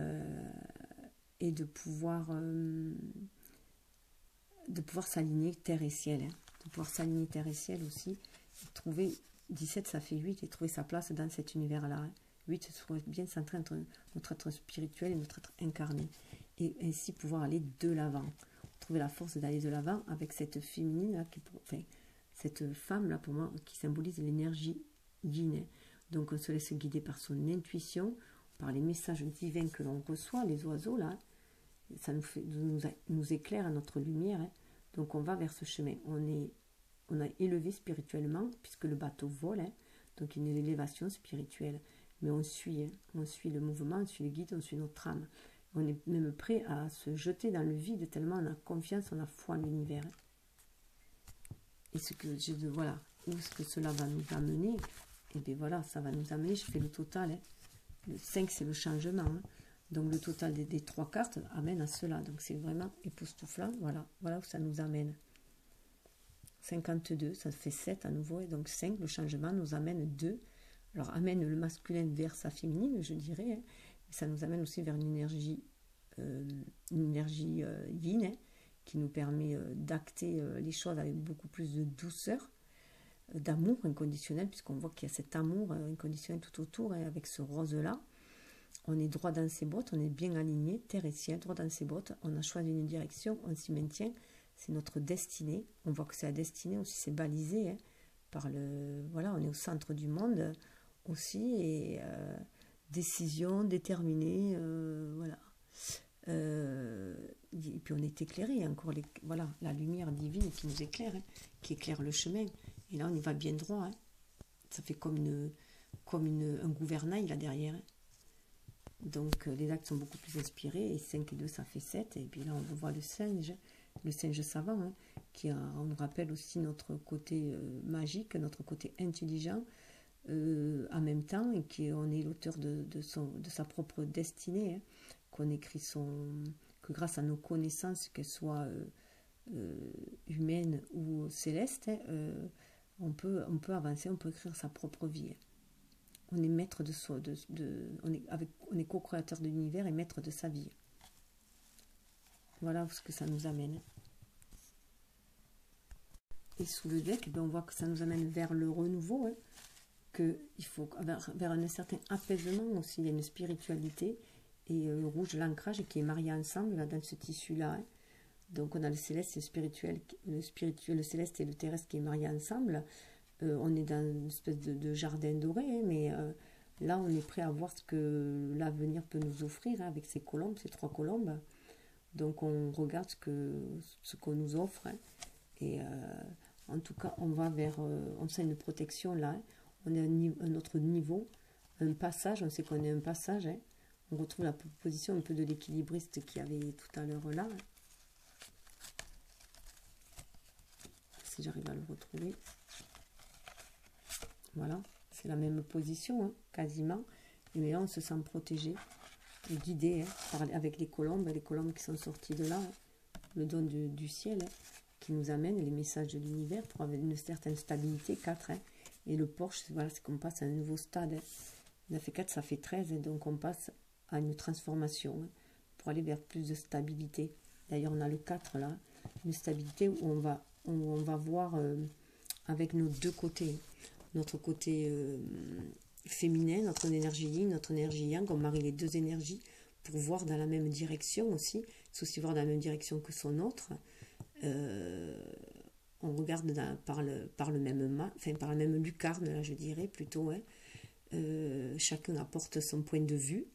S1: de pouvoir s'aligner terre et ciel, hein. De pouvoir s'aligner terre et ciel aussi. Trouver 17, ça fait 8, et trouver sa place dans cet univers-là. Hein. 8, c'est bien centré entre notre être spirituel et notre être incarné. Et ainsi pouvoir aller de l'avant. Trouver la force d'aller de l'avant avec cette féminine, là, cette femme-là, pour moi, qui symbolise l'énergie yin. Hein. Donc on se laisse guider par son intuition, par les messages divins que l'on reçoit, les oiseaux, là. Ça nous éclaire à notre lumière. Hein. Donc on va vers ce chemin. On a élevé spirituellement, puisque le bateau vole, hein, donc une élévation spirituelle. Mais on suit le mouvement, on suit le guide, on suit notre âme. On est même prêt à se jeter dans le vide, tellement on a confiance, on a foi en l'univers. Hein. Et voilà, où est-ce que cela va nous amener? Et bien voilà, ça va nous amener, je fais le total. Hein. Le 5, c'est le changement. Hein. Donc le total des 3 cartes amène à cela. Donc c'est vraiment époustouflant. Voilà où ça nous amène. 52, ça fait 7 à nouveau, et donc 5, le changement nous amène 2. Alors amène le masculin vers sa féminine, je dirais, hein. Ça nous amène aussi vers une énergie yin, hein, qui nous permet d'acter les choses avec beaucoup plus de douceur, d'amour inconditionnel, puisqu'on voit qu'il y a cet amour inconditionnel tout autour, hein, avec ce rose-là. On est droit dans ses bottes, on est bien aligné, terre et ciel, droit dans ses bottes, on a choisi une direction, on s'y maintient. C'est notre destinée. On voit que c'est la destinée aussi, c'est balisé, hein, par voilà, on est au centre du monde aussi, et décision déterminée, voilà. Et puis on est éclairé, encore voilà, la lumière divine qui nous éclaire, hein, qui éclaire le chemin. Et là on y va bien droit. Hein. Ça fait comme un gouvernail là derrière. Hein. Donc les actes sont beaucoup plus inspirés, et 5 et 2 ça fait 7, et puis là on voit le singe savant, hein, on nous rappelle aussi notre côté magique, notre côté intelligent, en même temps, et qu'on est l'auteur de sa propre destinée, hein, qu'on écrit que grâce à nos connaissances, qu'elles soient humaines ou célestes, hein, on peut avancer, on peut écrire sa propre vie. Hein. On est maître de soi, on est co-créateur de l'univers et maître de sa vie. Voilà ce que ça nous amène. Et sous le deck, on voit que ça nous amène vers le renouveau, hein, qu'il faut vers un certain apaisement aussi. Il y a une spiritualité, et le rouge, l'ancrage, qui est marié ensemble là, dans ce tissu-là. Hein. Donc on a le céleste et le céleste et le terrestre qui est marié ensemble. On est dans une espèce de jardin doré, hein, mais là on est prêt à voir ce que l'avenir peut nous offrir, hein, avec ces 3 colombes. Donc on regarde ce qu'on nous offre, hein, et en tout cas on va on sent une protection là, hein. On est à un autre niveau, un passage, on sait qu'on est un passage, hein. On retrouve la position un peu de l'équilibriste qu'il y avait tout à l'heure là, hein. Si j'arrive à le retrouver, voilà, c'est la même position, hein, quasiment, mais là on se sent protégé et guidé, hein, avec les colombes qui sont sorties de là, hein, le don du ciel, hein, qui nous amène les messages de l'univers pour avoir une certaine stabilité. 4, hein, et le porche, voilà, c'est qu'on passe à un nouveau stade, hein. 9 et 4, ça fait 13, et donc on passe à une transformation, hein, pour aller vers plus de stabilité. D'ailleurs on a le 4 là, une stabilité où on va voir avec nos deux côtés, notre côté féminin, notre énergie yin, notre énergie yang, on marie les deux énergies pour voir dans la même direction aussi. C'est aussi voir dans la même direction que son autre. On regarde par le même par la même lucarne, là, je dirais plutôt. Hein. Chacun apporte son point de vue.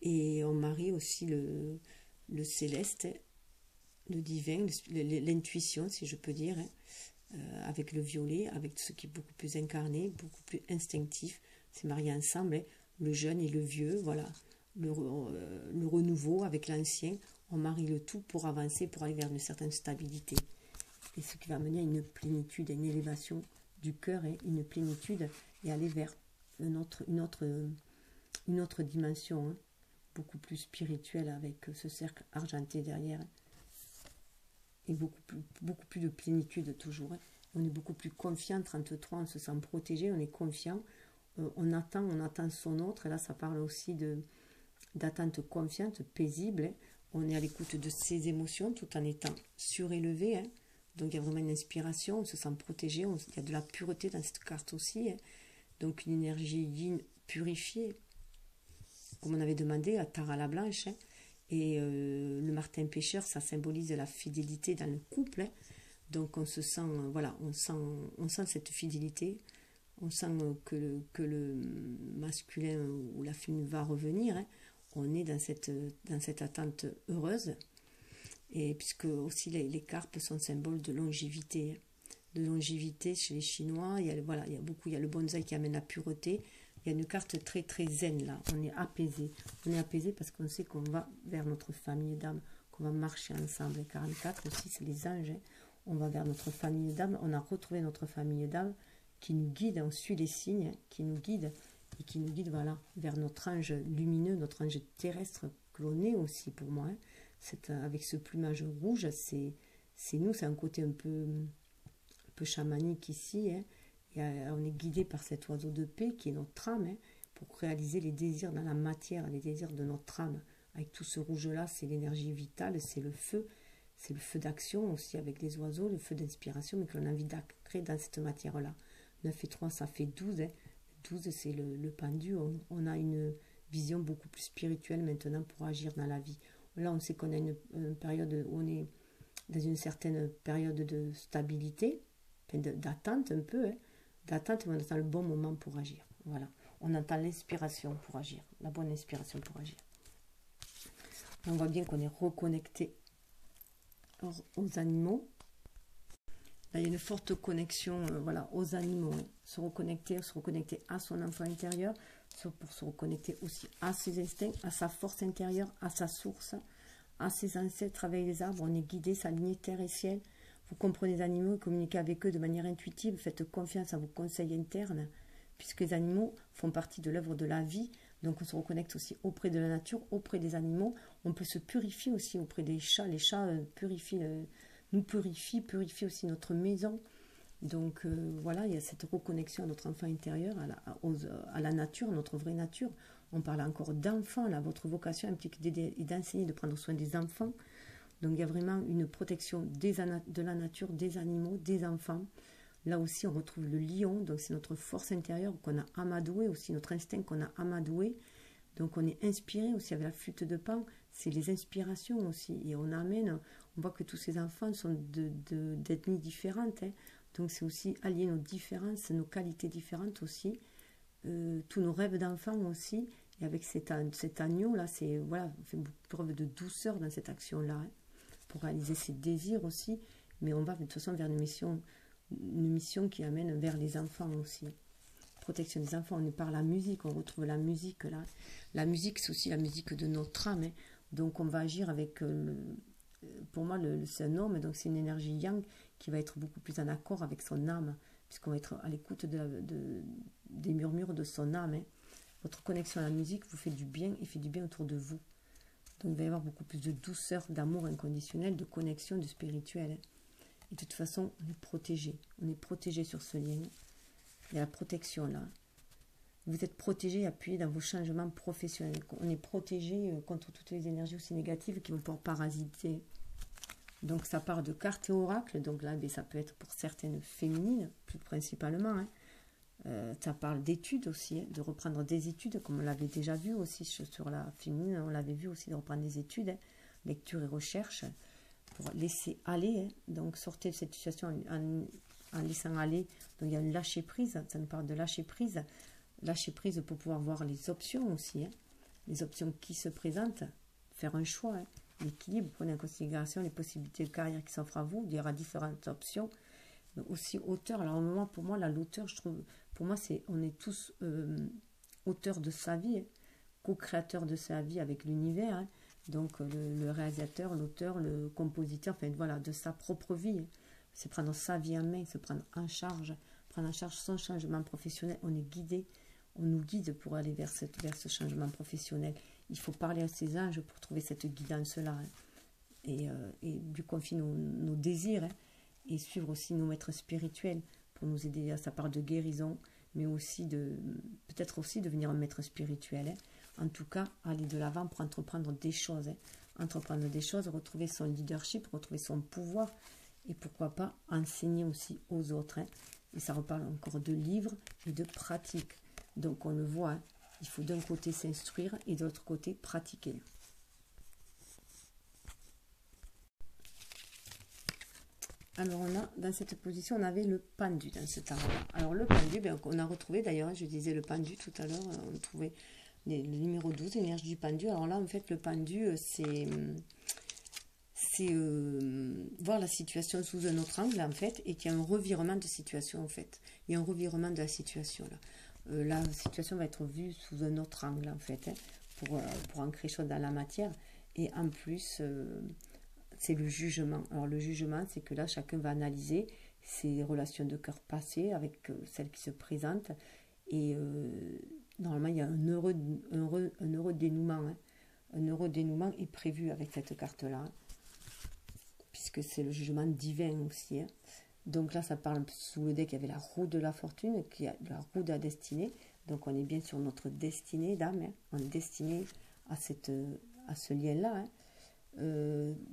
S1: Et on marie aussi le céleste, le divin, l'intuition, si je peux dire, hein, avec le violet, avec ce qui est beaucoup plus incarné, beaucoup plus instinctif. C'est marié ensemble, hein, le jeune et le vieux, voilà, le renouveau avec l'ancien. On marie le tout pour avancer, pour aller vers une certaine stabilité. Et ce qui va mener à une plénitude, à une élévation du cœur, hein, une plénitude, et aller vers une autre dimension, hein, beaucoup plus spirituelle, avec ce cercle argenté derrière, hein, et beaucoup plus de plénitude toujours. Hein. On est beaucoup plus confiant, 33, on se sent protégé, on est confiant, on attend son autre, et là ça parle aussi d'attente confiante, paisible, hein. On est à l'écoute de ses émotions tout en étant surélevé, hein. Donc il y a vraiment une inspiration, on se sent protégé, il y a de la pureté dans cette carte aussi, hein. Donc une énergie yin purifiée, comme on avait demandé à Tara la Blanche, hein. Et le martin pêcheur, ça symbolise la fidélité dans le couple, hein. Donc on se sent, voilà, on sent cette fidélité, on sent que le masculin ou la féminine va revenir, hein. On est dans cette attente heureuse. Et puisque aussi les carpes sont symboles de longévité. Hein. De longévité chez les Chinois, il y a le bonsaï qui amène la pureté. Il y a une carte très très zen là, on est apaisé. On est apaisé parce qu'on sait qu'on va vers notre famille d'âme, qu'on va marcher ensemble. Les 44 aussi, c'est les anges. Hein. On va vers notre famille d'âme, on a retrouvé notre famille d'âme qui nous guide, on suit les signes, hein, qui nous guide et qui nous guide, voilà, vers notre ange lumineux, notre ange terrestre que l'on est aussi pour moi. Hein. Avec ce plumage rouge, c'est nous, c'est un côté un peu chamanique ici. Hein. On est guidé par cet oiseau de paix qui est notre âme, hein, pour réaliser les désirs dans la matière, les désirs de notre âme. Avec tout ce rouge-là, c'est l'énergie vitale, c'est le feu d'action aussi avec les oiseaux, le feu d'inspiration, mais que l'on a envie d'ancrer dans cette matière-là. 9 et 3, ça fait 12. Hein. 12, c'est le pendu. On a une vision beaucoup plus spirituelle maintenant pour agir dans la vie. Là, on sait qu'on a une période où on est dans une certaine période de stabilité, d'attente un peu, hein. D'attente, mais on attend le bon moment pour agir. Voilà. On attend l'inspiration pour agir, la bonne inspiration pour agir. On voit bien qu'on est reconnecté aux animaux. Là, il y a une forte connexion, voilà, aux animaux. Hein. Se reconnecter à son enfant intérieur, pour se reconnecter aussi à ses instincts, à sa force intérieure, à sa source, à ses ancêtres avec les arbres. On est guidé, s'aligner terre et ciel. Vous comprenez les animaux, communiquez avec eux de manière intuitive, faites confiance à vos conseils internes, puisque les animaux font partie de l'œuvre de la vie. Donc on se reconnecte aussi auprès de la nature, auprès des animaux. On peut se purifier aussi auprès des chats. Les chats nous purifient aussi notre maison. Donc voilà, il y a cette reconnexion à notre enfant intérieur, à la nature, notre vraie nature. On parle encore d'enfants, là, votre vocation implique d'enseigner, de prendre soin des enfants. Donc il y a vraiment une protection de la nature, des animaux, des enfants. Là aussi, on retrouve le lion, donc c'est notre force intérieure qu'on a amadouée, aussi notre instinct qu'on a amadoué. Donc on est inspiré aussi avec la flûte de Pan, c'est les inspirations aussi. Et on voit que tous ces enfants sont d'ethnies différentes. Hein. Donc c'est aussi allier nos différences, nos qualités différentes aussi. Tous nos rêves d'enfants aussi. Et avec cet agneau-là, voilà, on fait preuve de douceur dans cette action-là. Hein, pour réaliser ses désirs aussi. Mais on va de toute façon vers une mission qui amène vers les enfants aussi. Protection des enfants, on est par la musique, on retrouve la musique là. La musique, c'est aussi la musique de notre âme. Hein. Donc on va agir avec, pour moi, c'est un homme, donc c'est une énergie yang qui va être beaucoup plus en accord avec son âme, puisqu'on va être à l'écoute des murmures de son âme. Hein. Votre connexion à la musique vous fait du bien et fait du bien autour de vous. Donc il va y avoir beaucoup plus de douceur, d'amour inconditionnel, de connexion, de spirituel. Hein. Et de toute façon, on est protégé. On est protégé sur ce lien. Il y a la protection là. Vous êtes protégé, appuyé dans vos changements professionnels. On est protégé contre toutes les énergies aussi négatives qui vont pouvoir parasiter. Donc ça part de cartes et oracles. Donc là, ça peut être pour certaines féminines, plus principalement. Hein. Ça parle d'études aussi, hein, de reprendre des études, comme on l'avait déjà vu aussi sur la féminine, on l'avait vu aussi de reprendre des études, hein, lecture et recherche, pour laisser aller, hein, donc sortir de cette situation en laissant aller. Donc il y a une lâcher prise, ça nous parle de lâcher prise pour pouvoir voir les options aussi, hein, les options qui se présentent, faire un choix, hein, l'équilibre, prenez en considération les possibilités de carrière qui s'offrent à vous, il y aura différentes options, mais aussi auteur. Alors pour moi, là, l'auteur, je trouve, pour moi, on est tous auteurs de sa vie, hein, co-créateurs de sa vie avec l'univers, hein, donc le réalisateur, l'auteur, le compositeur, enfin voilà, de sa propre vie, hein. C'est prendre sa vie en main, se prendre en charge son changement professionnel. On est guidé, on nous guide pour aller vers ce changement professionnel. Il faut parler à ses anges pour trouver cette guidance-là, hein, et lui confier nos désirs, hein, et suivre aussi nos maîtres spirituels pour nous aider à sa part de guérison, mais aussi peut-être aussi devenir un maître spirituel, hein. En tout cas, aller de l'avant pour entreprendre des choses, hein. Retrouver son leadership, retrouver son pouvoir, et pourquoi pas enseigner aussi aux autres, hein. Et ça reparle encore de livres et de pratiques. Donc on le voit, hein, il faut d'un côté s'instruire et de l'autre côté pratiquer. Alors dans cette position, on avait le pendu dans ce tarot-là. Alors le pendu, on a retrouvé d'ailleurs, je disais le pendu tout à l'heure, on trouvait le numéro 12, l'énergie du pendu. Alors là, en fait, le pendu, c'est voir la situation sous un autre angle, en fait, et qu'il y a un revirement de situation, en fait. Il y a un revirement de la situation, là. La situation va être vue sous un autre angle, en fait, hein, pour ancrer chose dans la matière. Et en plus, c'est le jugement. Alors, le jugement, c'est que là, chacun va analyser ses relations de cœur passées avec celles qui se présentent. Et normalement, il y a un heureux dénouement, hein. Un heureux dénouement est prévu avec cette carte-là, hein, puisque c'est le jugement divin aussi, hein. Donc là, ça parle sous le deck, il y avait la roue de la fortune, qui a la roue de la destinée. Donc on est bien sur notre destinée d'âme, hein. On est destiné à ce lien-là, hein.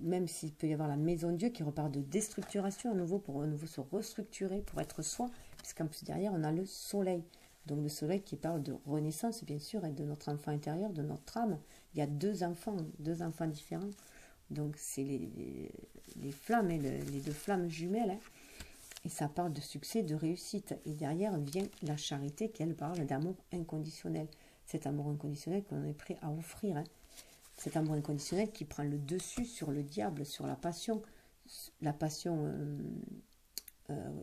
S1: Même s'il peut y avoir la maison de Dieu qui repart de déstructuration à nouveau, pour à nouveau se restructurer, pour être soi, puisqu'en plus derrière, on a le soleil. Donc le soleil qui parle de renaissance, bien sûr, et de notre enfant intérieur, de notre âme. Il y a deux enfants différents. Donc c'est les flammes, hein, les deux flammes jumelles, hein. Et ça parle de succès, de réussite. Et derrière vient la charité, qui elle parle d'amour inconditionnel. Cet amour inconditionnel qu'on est prêt à offrir, hein. Cet amour inconditionnel qui prend le dessus sur le diable, sur la passion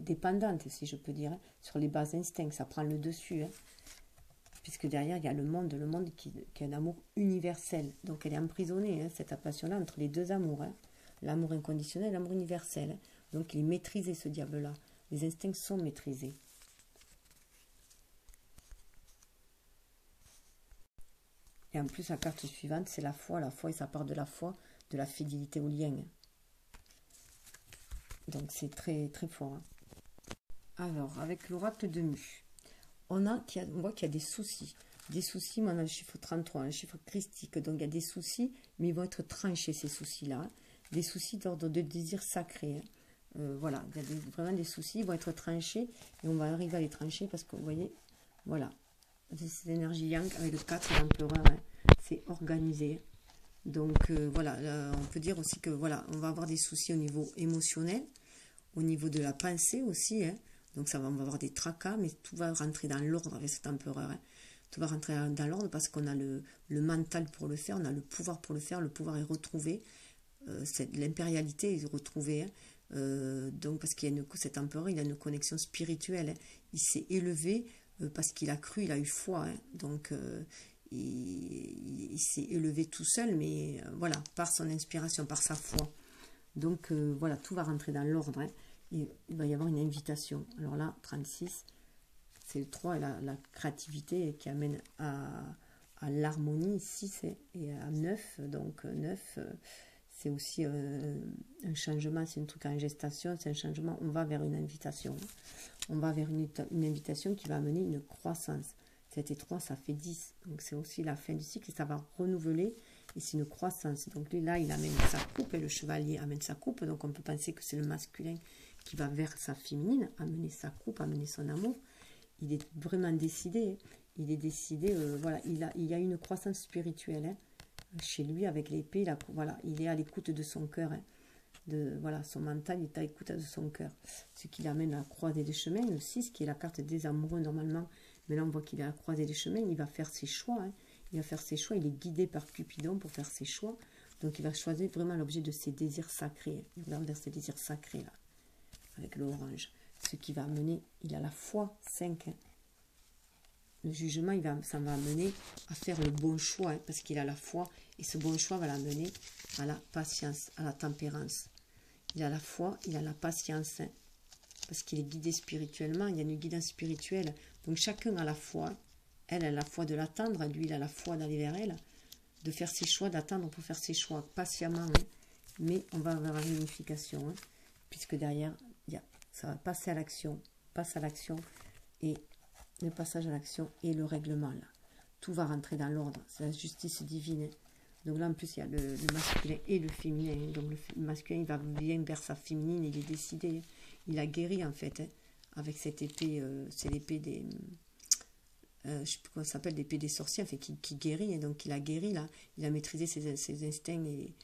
S1: dépendante, si je peux dire, hein, sur les bas instincts, ça prend le dessus, hein, puisque derrière il y a le monde qui est un amour universel. Donc elle est emprisonnée, hein, cette passion-là, entre les deux amours, hein, l'amour inconditionnel et l'amour universel, hein. Donc il est maîtrisé, ce diable-là. Les instincts sont maîtrisés. Et en plus, la carte suivante, c'est la foi. La foi, et ça part de la foi, de la fidélité au lien. Donc c'est très, très fort, hein. Alors, avec l'oracle de Mu, on voit qu'il y a des soucis. Des soucis, mais on a le chiffre 33, le chiffre christique. Donc il y a des soucis, mais ils vont être tranchés, ces soucis-là, hein. Des soucis d'ordre de désir sacré, hein. Voilà, il y a vraiment des soucis, ils vont être tranchés, et on va arriver à les trancher parce que vous voyez, voilà, cette énergie yang avec le 4 l'empereur, hein, c'est organisé. Donc voilà, on peut dire aussi que voilà, on va avoir des soucis au niveau émotionnel, au niveau de la pensée aussi, hein. Donc on va avoir des tracas, mais tout va rentrer dans l'ordre avec cet empereur, hein. Tout va rentrer dans l'ordre parce qu'on a le mental pour le faire, on a le pouvoir pour le faire, le pouvoir est retrouvé, l'impérialité est retrouvée, hein. Donc parce qu'il y a cet empereur, il a une connexion spirituelle, hein. Il s'est élevé parce qu'il a cru, il a eu foi, hein. Donc il s'est élevé tout seul, mais voilà, par son inspiration, par sa foi. Donc voilà, tout va rentrer dans l'ordre, hein. Il va y avoir une invitation. Alors là, 36, c'est le 3 et la créativité qui amène à l'harmonie, 6 et à 9. Donc 9, c'est aussi un changement, c'est un truc en gestation, c'est un changement, on va vers une invitation. On va vers une invitation qui va amener une croissance. 7 et 3, ça fait 10. Donc c'est aussi la fin du cycle et ça va renouveler. Et c'est une croissance. Donc lui, là, il amène sa coupe et le chevalier amène sa coupe. Donc on peut penser que c'est le masculin qui va vers sa féminine, amener sa coupe, amener son amour. il est vraiment décidé. Il est décidé, voilà, il y a une croissance spirituelle hein, chez lui avec l'épée. Voilà, il est à l'écoute de son cœur. Hein, voilà, son mental il est à l'écoute de son cœur. Ce qui l'amène à la croisée des chemins. Le 6, qui est la carte des amoureux normalement. Mais là, on voit qu'il est à la croisée des chemins. Il va faire ses choix. Hein, il va faire ses choix. Il est guidé par Cupidon pour faire ses choix. Donc, il va choisir vraiment l'objet de ses désirs sacrés. Il va vers ses désirs sacrés, là, avec l'orange. Ce qui va amener, il a la foi, 5. Hein. Le jugement, ça va amener à faire le bon choix, hein, parce qu'il a la foi. Et ce bon choix va l'amener à la patience, à la tempérance. Il a la foi, il a la patience, hein, parce qu'il est guidé spirituellement. Il y a une guidance spirituelle. Donc, chacun a la foi. Elle a la foi de l'attendre. Lui, il a la foi d'aller vers elle. De faire ses choix, d'attendre pour faire ses choix patiemment, hein, mais on va avoir une unification, hein, puisque derrière, ça va passer à l'action, passe à l'action, et le passage à l'action et le règlement, là. Tout va rentrer dans l'ordre, c'est la justice divine. Hein. Donc là, en plus, il y a le masculin et le féminin. Hein. Donc le masculin, il va bien vers sa féminine, il est décidé. Hein. Il a guéri, en fait, hein, avec cette épée, c'est l'épée des... je ne sais plus comment ça s'appelle, l'épée des sorciers, enfin, qui guérit, et donc il a guéri, là, il a maîtrisé ses instincts et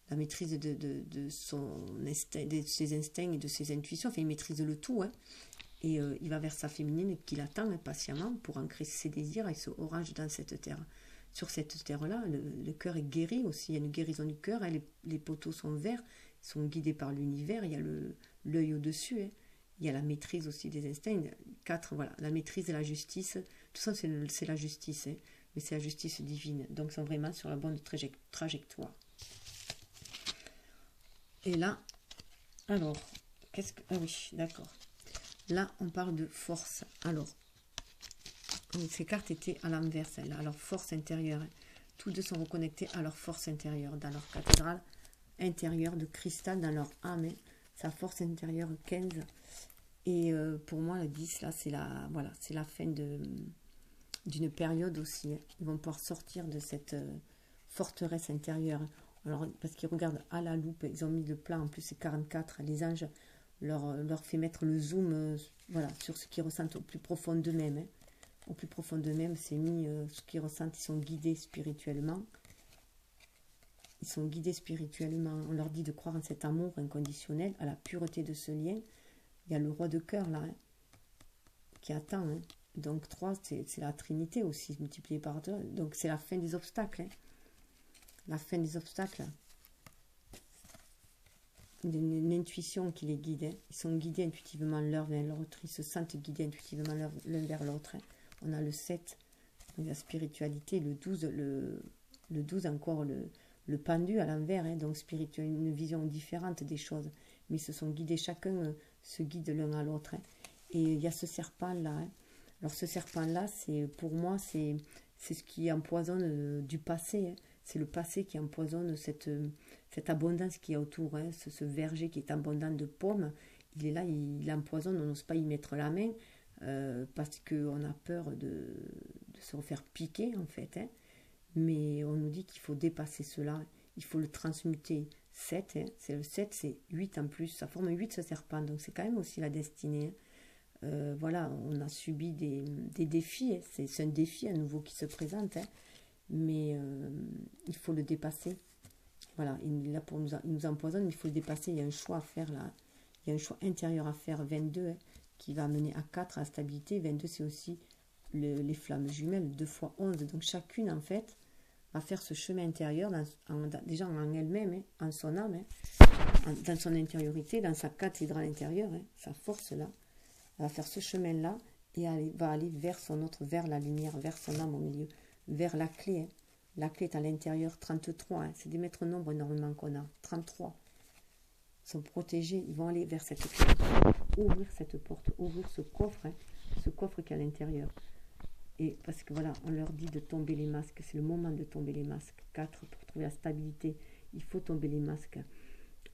S1: la maîtrise de ses instincts et de ses intuitions, enfin, il maîtrise le tout, hein, et il va vers sa féminine qu'il attend hein, patiemment pour ancrer ses désirs et ce orange dans cette terre. Sur cette terre-là, le cœur est guéri aussi, il y a une guérison du cœur, hein, les poteaux sont verts, sont guidés par l'univers, il y a l'œil au-dessus, hein. Il y a la maîtrise aussi des instincts. 4, voilà, la maîtrise et la justice. Tout ça, c'est la justice, hein, mais c'est la justice divine. Donc, ils sont vraiment sur la bonne trajectoire. Et là, alors, qu'est-ce que... Ah oui, d'accord. Là, on parle de force. Alors, ces cartes étaient à l'inverse, là. Alors, force intérieure. Hein. Tous deux sont reconnectés à leur force intérieure, dans leur cathédrale intérieure de cristal, dans leur âme. Hein. Sa force intérieure, 15. Et pour moi, le 10, là, c'est voilà, la fin d'une période aussi. Hein. Ils vont pouvoir sortir de cette forteresse intérieure. Alors, parce qu'ils regardent à la loupe, ils ont mis le plan, en plus c'est 44. Les anges leur fait mettre le zoom voilà, sur ce qu'ils ressentent au plus profond d'eux-mêmes. Hein. Au plus profond d'eux-mêmes, c'est mis ce qu'ils ressentent. Ils sont guidés spirituellement. Ils sont guidés spirituellement. On leur dit de croire en cet amour inconditionnel, à la pureté de ce lien. Il y a le roi de cœur là, hein, qui attend. Hein. Donc 3, c'est la Trinité aussi, multiplié par 2. Donc c'est la fin des obstacles. Hein. La fin des obstacles. Une intuition qui les guide. Hein. Ils sont guidés intuitivement l'un vers l'autre. Ils se sentent guidés intuitivement l'un vers l'autre. Hein. On a le 7, donc la spiritualité. Le 12, le 12 encore le pendu à l'envers. Hein. Donc spirituel, une vision différente des choses. Mais ils se sont guidés, chacun se guide l'un à l'autre. Hein. Et il y a ce serpent-là. Hein. Alors ce serpent-là, pour moi, c'est ce qui empoisonne du passé. Hein. C'est le passé qui empoisonne cette abondance qu'il y a autour. Hein. Ce verger qui est abondant de pommes, il est là, il empoisonne, on n'ose pas y mettre la main parce qu'on a peur de se refaire piquer en fait. Hein. Mais on nous dit qu'il faut dépasser cela, il faut le transmuter. 7, hein. C'est le 7, c'est 8 en plus, ça forme 8 ce serpent, donc c'est quand même aussi la destinée. Hein. Voilà, on a subi des défis, hein. C'est un défi à nouveau qui se présente, hein. Mais il faut le dépasser. Voilà, il est là pour il nous empoisonne, mais il faut le dépasser, il y a un choix à faire là, il y a un choix intérieur à faire, 22, hein, qui va mener à 4, à la stabilité, 22 c'est aussi les flammes jumelles, 2 fois 11, donc chacune en fait, va faire ce chemin intérieur, déjà en elle-même, hein, en son âme, hein, dans son intériorité, dans sa cathédrale intérieure, hein, sa force là, elle va faire ce chemin-là et va aller vers son autre, vers la lumière, vers son âme au milieu, vers la clé. Hein. La clé est à l'intérieur, 33, hein, c'est des maîtres nombres énormément qu'on a, 33. Ils sont protégés, ils vont aller vers cette clé, ouvrir cette porte, ouvrir ce coffre qui est à l'intérieur. Et parce que voilà, on leur dit de tomber les masques, c'est le moment de tomber les masques. 4, pour trouver la stabilité, il faut tomber les masques.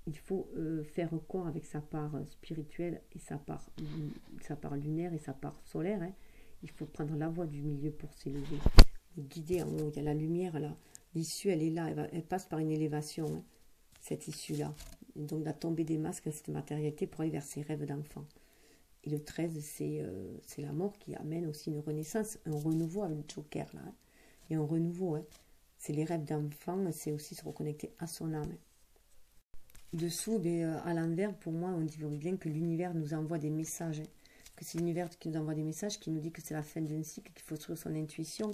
S1: Il faut faire corps avec sa part spirituelle et sa part lunaire et sa part solaire. Hein. Il faut prendre la voie du milieu pour s'élever. Guider en haut, il y a la lumière là. L'issue, elle est là, elle passe par une élévation, hein, cette issue-là. Donc la tombée des masques, cette matérialité pour aller vers ses rêves d'enfant. Et le 13, c'est la mort qui amène aussi une renaissance, un renouveau avec le Joker, là. Hein. Il y a un renouveau, hein. C'est les rêves d'enfant, c'est aussi se reconnecter à son âme. Dessous, à l'envers, pour moi, on dit bien que l'univers nous envoie des messages. Hein. Que c'est l'univers qui nous envoie des messages, qui nous dit que c'est la fin d'un cycle, qu'il faut suivre son intuition,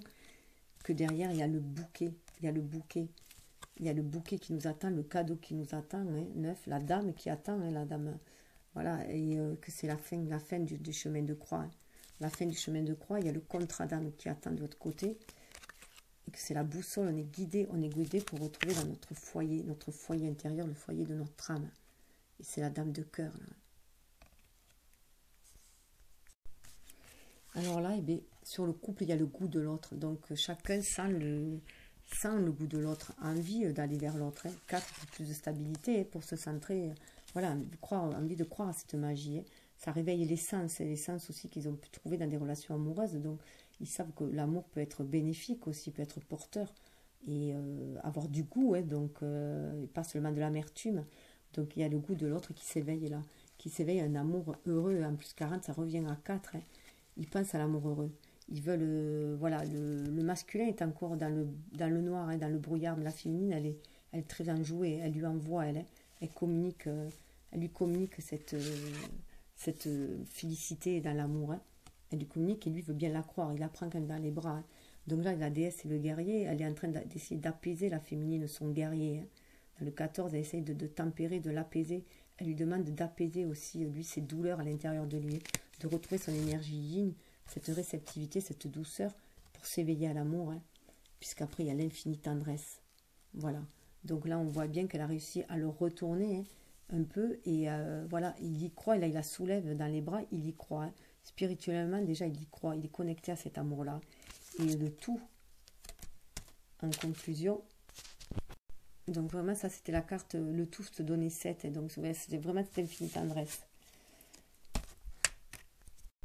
S1: que derrière, il y a le bouquet. Il y a le bouquet. Il y a le bouquet qui nous attend, le cadeau qui nous attend, hein, neuf, la dame qui attend, hein, la dame. Voilà, et que c'est la fin du chemin de croix. Hein. La fin du chemin de croix, il y a le contrat d'âme qui attend de l'autre côté. Et que c'est la boussole, on est guidé pour retrouver dans notre foyer intérieur, le foyer de notre âme. Et c'est la dame de cœur. Là. Alors là, sur le couple, il y a le goût de l'autre. Donc chacun sent le goût de l'autre, envie d'aller vers l'autre. Hein. 4 pour plus de stabilité, pour se centrer, voilà, envie de croire à cette magie. Hein. Ça réveille l'essence, et l'essence aussi qu'ils ont pu trouver dans des relations amoureuses. Donc ils savent que l'amour peut être bénéfique aussi, peut être porteur et avoir du goût, hein, donc pas seulement de l'amertume. Donc il y a le goût de l'autre qui s'éveille là, qui s'éveille, un amour heureux. En plus 40, ça revient à 4. Hein. Ils pensent à l'amour heureux. Ils veulent, voilà, le masculin est encore dans le noir, hein, dans le brouillard, mais la féminine, elle est très enjouée, elle lui envoie, elle lui communique cette félicité dans l'amour. Hein. Elle lui communique et lui veut bien la croire, il la prend quand même dans les bras. Hein. Donc là, la déesse et le guerrier, elle est en train d'essayer d'apaiser la féminine, son guerrier. Hein. Dans le 14, elle essaye de tempérer, de l'apaiser. Elle lui demande d'apaiser aussi, lui, ses douleurs à l'intérieur de lui, de retrouver son énergie yin, cette réceptivité, cette douceur pour s'éveiller à l'amour, hein, puisqu'après il y a l'infinie tendresse. Voilà. Donc là, on voit bien qu'elle a réussi à le retourner hein, un peu, et voilà, il y croit, là, il la soulève dans les bras, il y croit. Hein. Spirituellement, déjà, il y croit, il est connecté à cet amour-là. Et le tout, en conclusion, donc vraiment, ça, c'était la carte, le tout se donnait 7, et donc c'était vraiment cette infinie tendresse.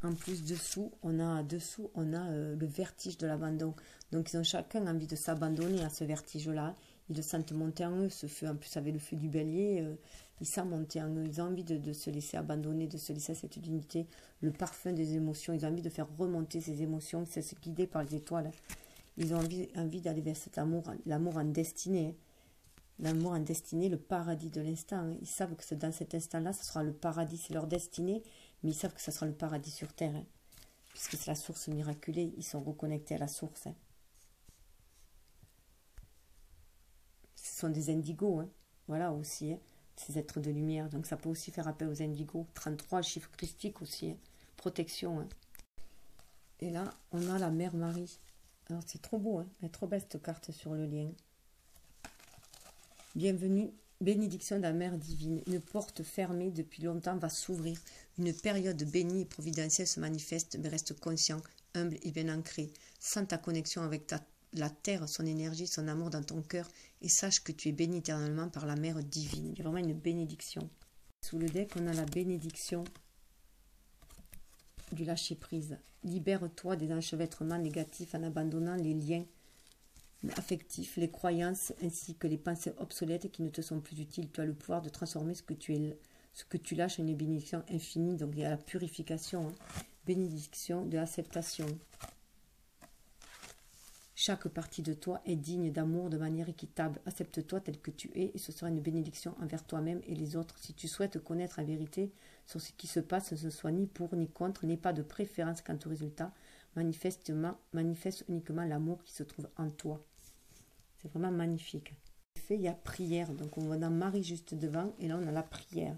S1: En plus, dessous, on a le vertige de l'abandon. Donc, ils ont chacun envie de s'abandonner à ce vertige-là. Ils le sentent monter en eux, ce feu. En plus, avec le feu du bélier, ils sentent monter en eux. Ils ont envie de se laisser abandonner, de se laisser à cette unité, le parfum des émotions. Ils ont envie de faire remonter ces émotions, se guider par les étoiles. Ils ont envie d'aller vers cet amour, l'amour en destinée. L'amour en destinée, le paradis de l'instant. Ils savent que dans cet instant-là, ce sera le paradis, c'est leur destinée. Mais ils savent que ce sera le paradis sur terre, hein, puisque c'est la source miraculée. Ils sont reconnectés à la source. Hein. Ce sont des indigos, hein, voilà aussi, hein, ces êtres de lumière. Donc ça peut aussi faire appel aux indigos. 33, chiffre christique aussi, hein, protection. Hein. Et là, on a la Mère Marie. Alors c'est trop beau, hein, elle est trop belle cette carte sur le lien. Bienvenue. Bénédiction de la Mère divine, une porte fermée depuis longtemps va s'ouvrir. Une période bénie et providentielle se manifeste, mais reste conscient, humble et bien ancré. Sens ta connexion avec la terre, son énergie, son amour dans ton cœur, et sache que tu es béni éternellement par la Mère divine. Il y a vraiment une bénédiction. Sous le deck, on a la bénédiction du lâcher-prise. Libère-toi des enchevêtrements négatifs en abandonnant les liens affectifs, les croyances ainsi que les pensées obsolètes qui ne te sont plus utiles. Tu as le pouvoir de transformer ce que tu lâches en une bénédiction infinie. Donc il y a la purification, hein. Bénédiction de l'acceptation. Chaque partie de toi est digne d'amour de manière équitable. Accepte-toi tel que tu es et ce sera une bénédiction envers toi-même et les autres. Si tu souhaites connaître la vérité sur ce qui se passe, ce ne soit ni pour ni contre, n'aie pas de préférence quant au résultat. Manifeste uniquement l'amour qui se trouve en toi. C'est vraiment magnifique. Il y a prière, donc on voit dans Marie juste devant, et là on a la prière.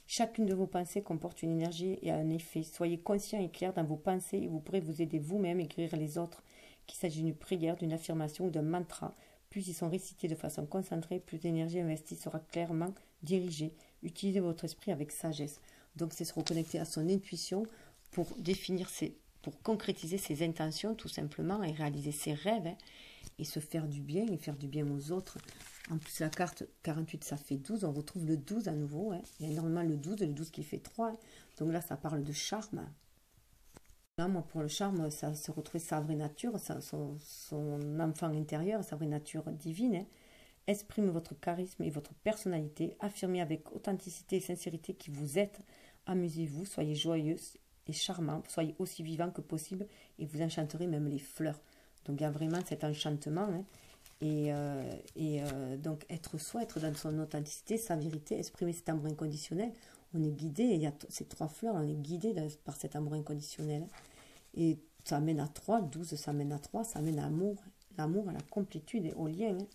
S1: Chacune de vos pensées comporte une énergie et un effet. Soyez conscient et clair dans vos pensées et vous pourrez vous aider vous-même et guérir les autres. Qu'il s'agisse d'une prière, d'une affirmation ou d'un mantra. Plus ils sont récités de façon concentrée, plus d'énergie investie sera clairement dirigée. Utilisez votre esprit avec sagesse. Donc c'est se reconnecter à son intuition pour pour concrétiser ses intentions tout simplement et réaliser ses rêves, hein, et se faire du bien et faire du bien aux autres. En plus, la carte 48, ça fait 12. On retrouve le 12 à nouveau. Hein. Il y a énormément le 12 qui fait 3. Hein. Donc là, ça parle de charme. Là, moi, pour le charme, ça se retrouve sa vraie nature, son enfant intérieur, sa vraie nature divine. Hein. Exprime votre charisme et votre personnalité. Affirmez avec authenticité et sincérité qui vous êtes. Amusez-vous, soyez joyeuse et charmant. Soyez aussi vivant que possible et vous enchanterez même les fleurs. Donc il y a vraiment cet enchantement. Hein. Donc être soi, être dans son authenticité, sa vérité, exprimer cet amour inconditionnel. On est guidé, il y a ces 3 fleurs, on est guidé par cet amour inconditionnel. Et ça amène à 3, 12, ça amène à 3, ça amène à l'amour, à la complétude et au lien. Hein.